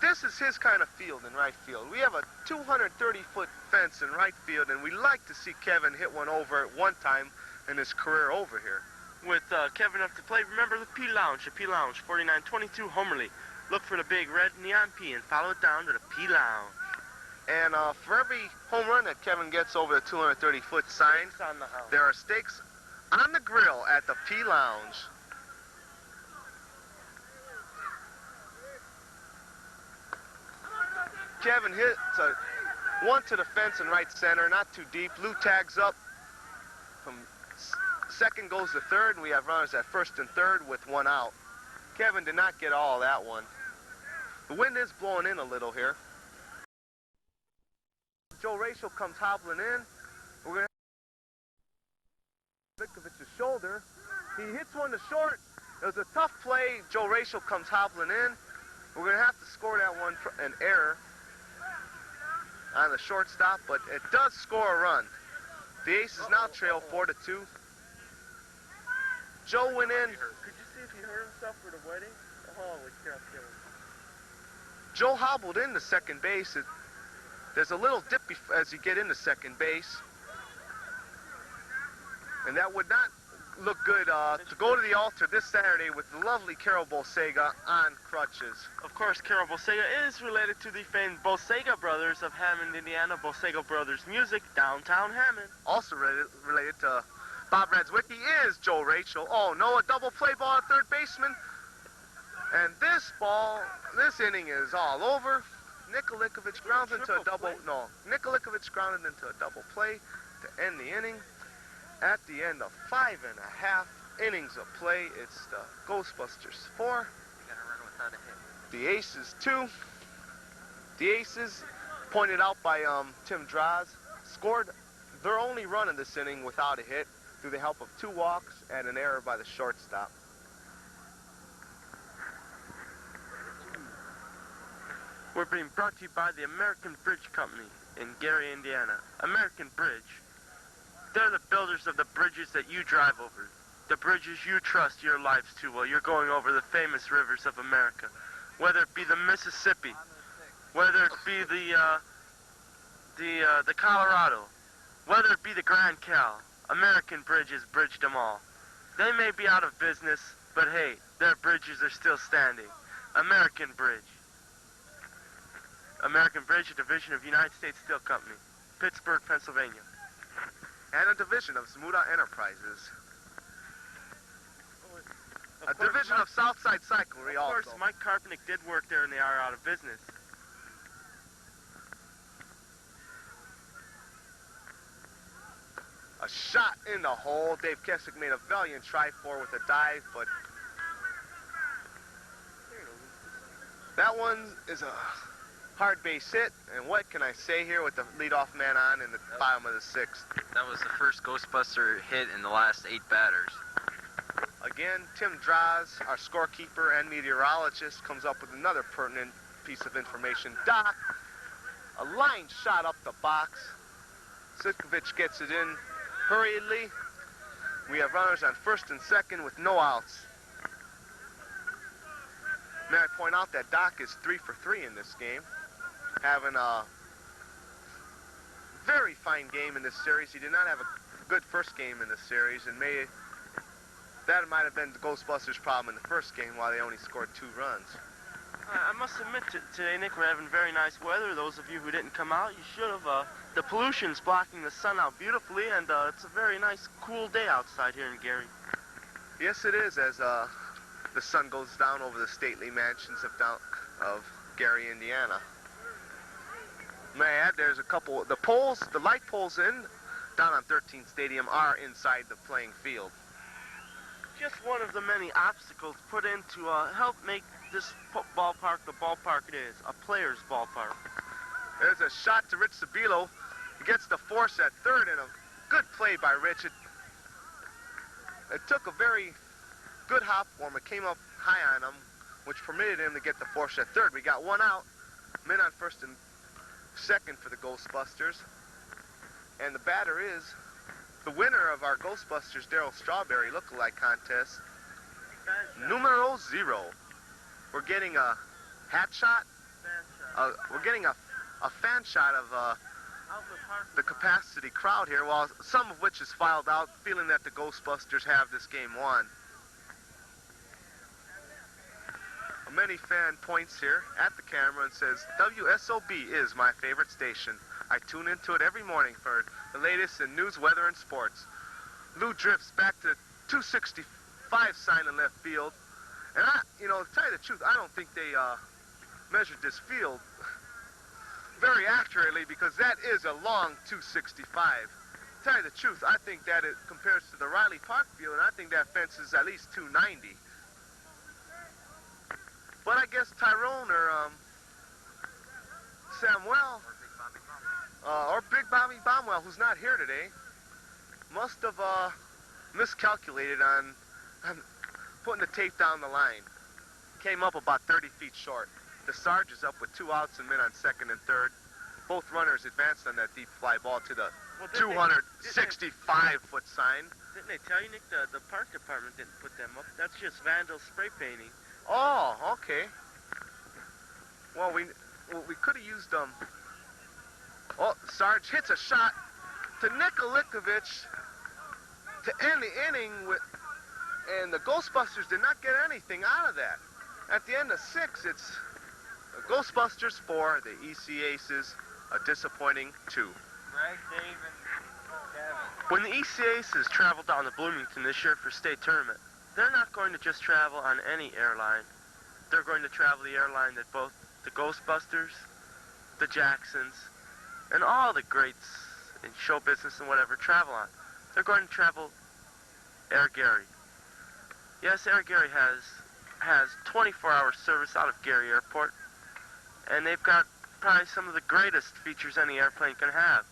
This is his kind of field in right field. We have a 230-foot fence in right field, and we like to see Kevin hit one over at one time in his career over here. With Kevin up to plate, remember the P Lounge, 4922 Homerly. Look for the big red neon P and follow it down to the P Lounge. And for every home run that Kevin gets over the 230-foot sign, On the house. there are steaks on the grill at the P Lounge. Kevin hits one to the fence in right center, not too deep. Lou tags up. From second goes to third, and we have runners at first and third with 1 out. Kevin did not get all that one. The wind is blowing in a little here. Joe Rachel comes hobbling in. We're going to Vickovic's shoulder. He hits one to short. It was a tough play. Joe Rachel comes hobbling in. We're going to have to score that one for an error on the shortstop, but it does score a run. The Aces now trail 4-2. Joe went in. Could you see if he hurt himself for the wedding? Holy cow. Joe hobbled into second base. There's a little dip as you get into second base. And that would not look good to go to the altar this Saturday with the lovely Carol Bolsega on crutches. Of course, Carol Bolsega is related to the famed Bolsega brothers of Hammond, Indiana. Bolsega Brothers Music, downtown Hammond. Also related to Bob Radzwicki is Joe Rachel. Oh no, a double play ball at third baseman. And this inning is all over. Nikolikovich grounds into a double. No, Nikolikovich grounded into a double play to end the inning. At the end of 5.5 innings of play, it's the Ghostbusters 4. You gotta run without a hit. The Aces 2. The Aces, pointed out by Tim Draz, scored their only run in this inning without a hit through the help of 2 walks and an error by the shortstop. We're being brought to you by the American Bridge Company, in Gary, Indiana. American Bridge. They're the builders of the bridges that you drive over. The bridges you trust your lives to while you're going over the famous rivers of America. Whether it be the Mississippi, whether it be the Colorado, whether it be the Grand Cal, American Bridge has bridged them all. They may be out of business, but hey, their bridges are still standing. American Bridge. American Bridge, a division of United States Steel Company, Pittsburgh, Pennsylvania. And a division of Zmuda Enterprises. A division of Southside Cyclery also. Of course, Mike Karpnik did work there and they are out of business. A shot in the hole. Dave Kessick made a valiant try for with a dive, but that one is a hard base hit. And what can I say here with the leadoff man on in the bottom of the sixth? That was the first Ghostbuster hit in the last 8 batters. Again, Tim Draws, our scorekeeper and meteorologist, comes up with another pertinent piece of information. Doc, a line shot up the box. Sitkovich gets it in hurriedly. We have runners on first and second with no outs. May I point out that Doc is 3 for 3 in this game, having a very fine game in this series. He did not have a good first game in this series, and that might have been the Ghostbusters' problem in the first game, why they only scored 2 runs. I must admit, today, Nick, we're having very nice weather. Those of you who didn't come out, you should have. The pollution's blocking the sun out beautifully, and it's a very nice, cool day outside here in Gary. Yes, it is, as the sun goes down over the stately mansions of Gary, Indiana. May I add, there's a couple, the light poles down on 13th Stadium are inside the playing field. Just one of the many obstacles put in to help make this ballpark the ballpark it is, a player's ballpark. There's a shot to Rich Sabilo. He gets the force at third, and a good play by Rich. It took a very good hop for him. It came up high on him, which permitted him to get the force at third. We got 1 out, men on first and second for the Ghostbusters. And the batter is the winner of our Ghostbusters Darryl Strawberry lookalike contest, numero 0. We're getting a hat shot. We're getting a fan shot of the capacity crowd here, while some of which is filed out, feeling that the Ghostbusters have this game won. Many fan points here at the camera and says, WSOB is my favorite station. I tune into it every morning for the latest in news, weather, and sports. Lou drifts back to 265 sign in left field. And to tell you the truth, I don't think they measured this field very accurately, because that is a long 265. To tell you the truth, I think that it compares to the Riley Park field, and I think that fence is at least 290. But I guess Tyrone or Samuel or Big Bobby Baumwell, who's not here today, must have miscalculated on putting the tape down the line. Came up about 30 feet short. The Sarge is up with 2 outs and men on second and third. Both runners advanced on that deep fly ball to the 265-foot sign. Didn't they tell you, Nick, the park department didn't put them up? That's just vandal spray painting. Oh, okay. Well, we could have used them. Oh, Sarge hits a shot to Nikolikovich to end the inning and the Ghostbusters did not get anything out of that. At the end of 6, it's the Ghostbusters 4, the EC Aces, a disappointing 2. Greg, Dave, and Kevin. When the EC Aces travel down to Bloomington this year for state tournament, they're not going to just travel on any airline. They're going to travel the airline that both the Ghostbusters, the Jacksons, and all the greats in show business and whatever travel on. They're going to travel Air Gary. Yes, Air Gary has 24-hour service out of Gary Airport, and they've got probably some of the greatest features any airplane can have.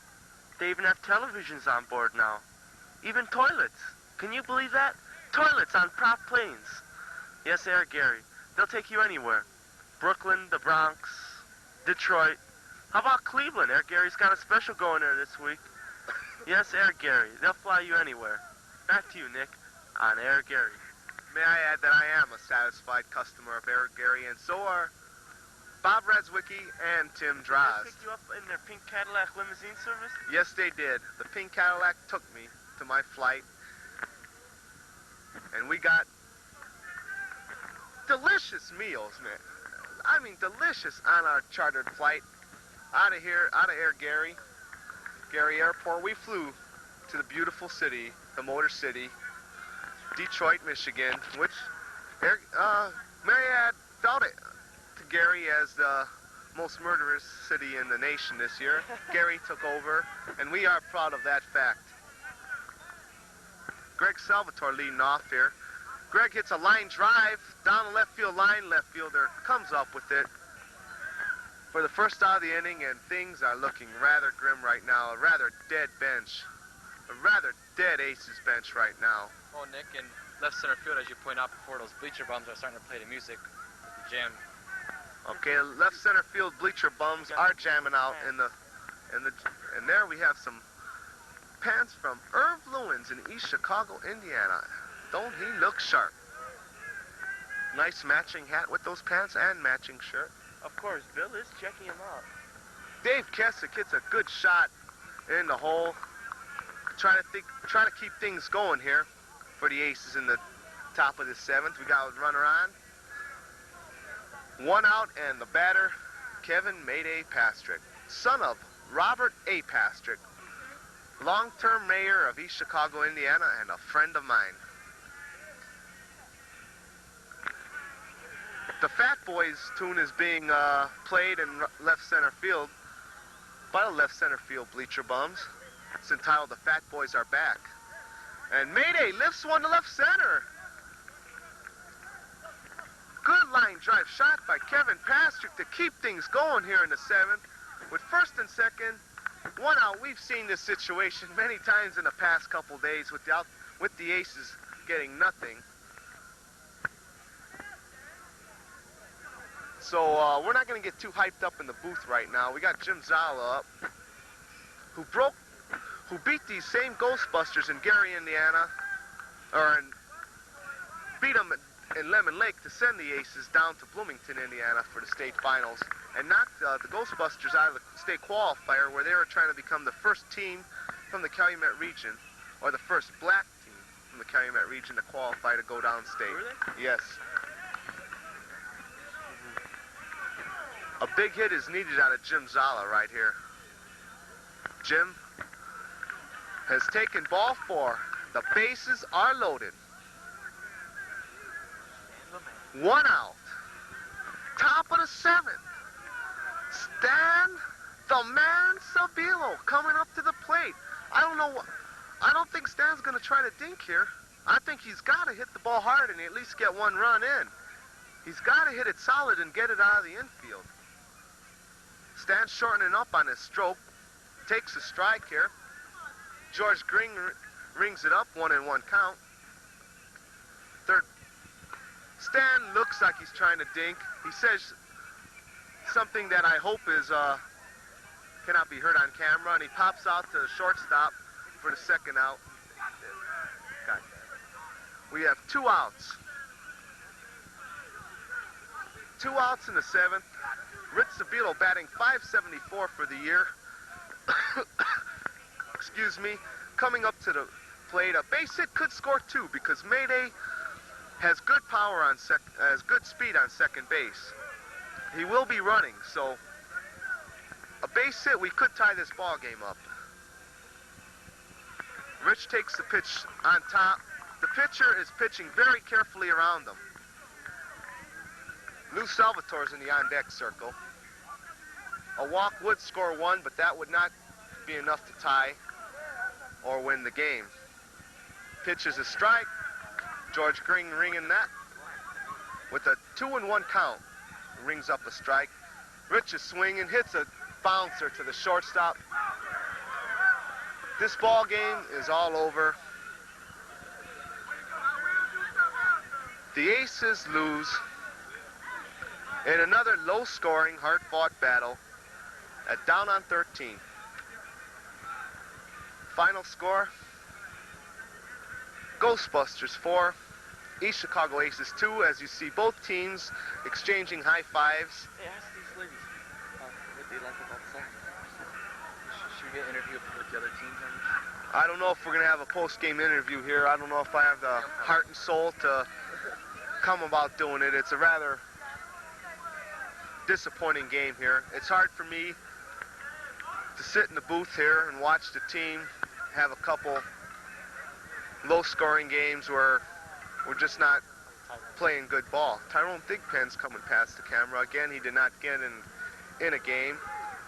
They even have televisions on board now. Even toilets. Can you believe that? Toilets on prop planes. Yes, Air Gary. They'll take you anywhere. Brooklyn, the Bronx, Detroit, How about Cleveland? Air Gary's got a special going there this week. Yes, Air Gary. They'll fly you anywhere. Back to you, Nick, on Air Gary. May I add that I am a satisfied customer of Air Gary, and so are Bob Razwicki and Tim Did they Droz. pick you up in their pink Cadillac limousine service? Yes, they did. The pink Cadillac took me to my flight, and we got delicious meals, man. I mean, delicious on our chartered flight out of here, out of Air Gary Airport. We flew to the beautiful city, the Motor City, Detroit, Michigan, which Marriott felt it to Gary as the most murderous city in the nation this year. Gary took over, and we are proud of that fact. Greg Salvatore leading off here. Greg hits a line drive down the left field line. Left fielder comes up with it for the first out of the inning, and things are looking rather grim right now. A rather dead bench. A rather dead Aces bench right now. Oh, Nick, in left center field, as you point out before, those bleacher bums are starting to play the music at the gym. Okay, left center field bleacher bums are jamming out and there we have some pants from Irv Lewins in East Chicago, Indiana. Don't he look sharp? Nice matching hat with those pants and matching shirt. Of course, Bill is checking him out. Dave Kessick hits a good shot in the hole. Trying to keep things going here for the Aces in the top of the seventh. We got a runner on. One out, and the batter, Kevin Mayday Pastrick, son of Robert A. Pastrick, long-term mayor of East Chicago, Indiana, and a friend of mine. The Fat Boys tune is being played in left center field by the left center field bleacher bums. It's entitled "The Fat Boys Are Back." And Mayday lifts one to left center. Good line drive shot by Kevin Pastrick to keep things going here in the seventh. With first and second, one out. We've seen this situation many times in the past couple days with the Aces getting nothing. So we're not going to get too hyped up in the booth right now. We got Jim Zala up, who beat these same Ghostbusters in Gary, Indiana, beat them in Lemon Lake to send the Aces down to Bloomington, Indiana for the state finals, and knocked the Ghostbusters out of the state qualifier, where they were trying to become the first team from the Calumet region, or the first black team from the Calumet region to qualify to go downstate. Were they? Yes. A big hit is needed out of Jim Zala right here. Jim has taken ball 4. The bases are loaded. One out. Top of the 7th. Stan the Man Sabilo coming up to the plate. I don't think Stan's going to try to dink here. I think he's got to hit the ball hard and at least get one run in. He's got to hit it solid and get it out of the infield. Stan's shortening up on his stroke. Takes a strike here. George Green rings it up, 1-1 count. Third. Stan looks like he's trying to dink. He says something that I hope is cannot be heard on camera, and he pops out to the shortstop for the second out. God. We have 2 outs. 2 outs in the 7th. Rich Sabilo batting .574 for the year. Excuse me. Coming up to the plate, a base hit could score 2 because Mayday has good power on has good speed on second base. He will be running, so a base hit, we could tie this ball game up. Rich takes the pitch on top. The pitcher is pitching very carefully around him. Lou Salvatore's in the on-deck circle. A walk would score 1, but that would not be enough to tie or win the game. Pitch is a strike. George Green ringing that. With a 2-1 count, rings up a strike. Rich is swinging, hits a bouncer to the shortstop. This ball game is all over. The Aces lose in another low-scoring, hard-fought battle at down on 13. Final score, Ghostbusters 4, East Chicago Aces 2, as you see both teams exchanging high fives. Hey, ask these ladies what they like about soccer. Should we get an interview with the other team members? I don't know if we're going to have a post-game interview here. I don't know if I have the heart and soul to come about doing it. It's a rather disappointing game here. It's hard for me to sit in the booth here and watch the team have a couple low-scoring games where we're just not playing good ball. Tyrone Thigpen's coming past the camera. Again, he did not get in a game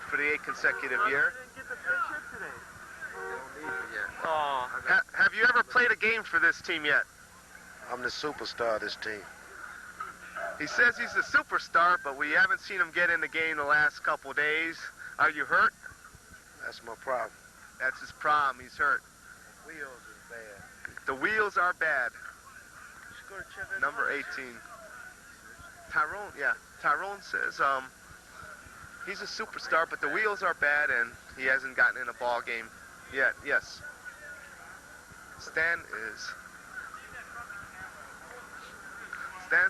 for the 8th consecutive year. Oh, have you ever played a game for this team yet? I'm the superstar of this team. He says he's the superstar, but we haven't seen him get in the game the last couple days. Are you hurt? That's my problem. That's his problem. He's hurt. Wheels is bad. The wheels are bad. Number 18. Tyrone says he's a superstar, but the wheels are bad, and he hasn't gotten in a ball game yet. Yes. Stan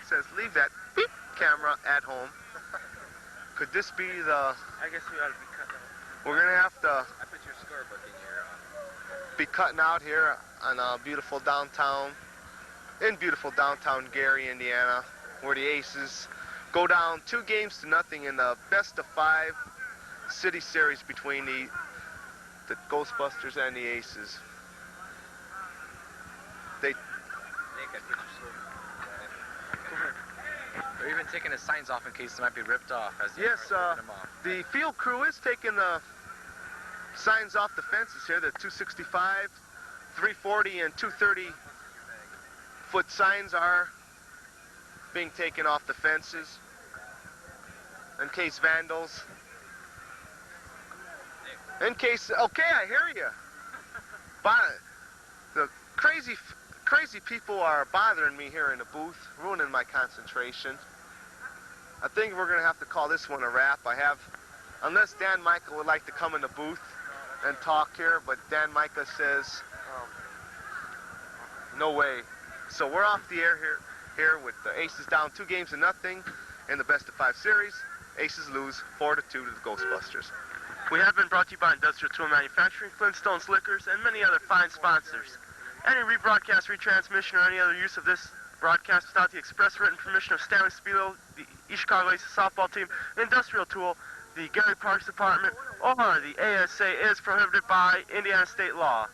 says, leave that beep camera at home. Could this be the... I guess we ought to be cutting out. We're going to have to I put your scorebook in here. be cutting out here on beautiful downtown Gary, Indiana, where the Aces go down 2-0 in the best-of-5 city series between the Ghostbusters and the Aces. Nick, I put your scorebook. They're even taking the signs off in case they might be ripped off. As Yes, the field crew is taking the signs off the fences here. The 265, 340, and 230-foot signs are being taken off the fences in case vandals. Okay, I hear you. But the crazy people are bothering me here in the booth, ruining my concentration. I think we're going to have to call this one a wrap. Unless Dan Michael would like to come in the booth and talk here, but Dan Micah says, no way. So we're off the air here with the Aces down 2-0 in the best-of-5 series. Aces lose 4-2 to the Ghostbusters. We have been brought to you by Industrial Tool Manufacturing, Flintstones Liquors, and many other fine sponsors. Any rebroadcast, retransmission, or any other use of this broadcast without the express written permission of Stanley Spilo, the East Chicago Aces softball team, Industrial Tool, the Gary Parks Department, or the ASA is prohibited by Indiana state law.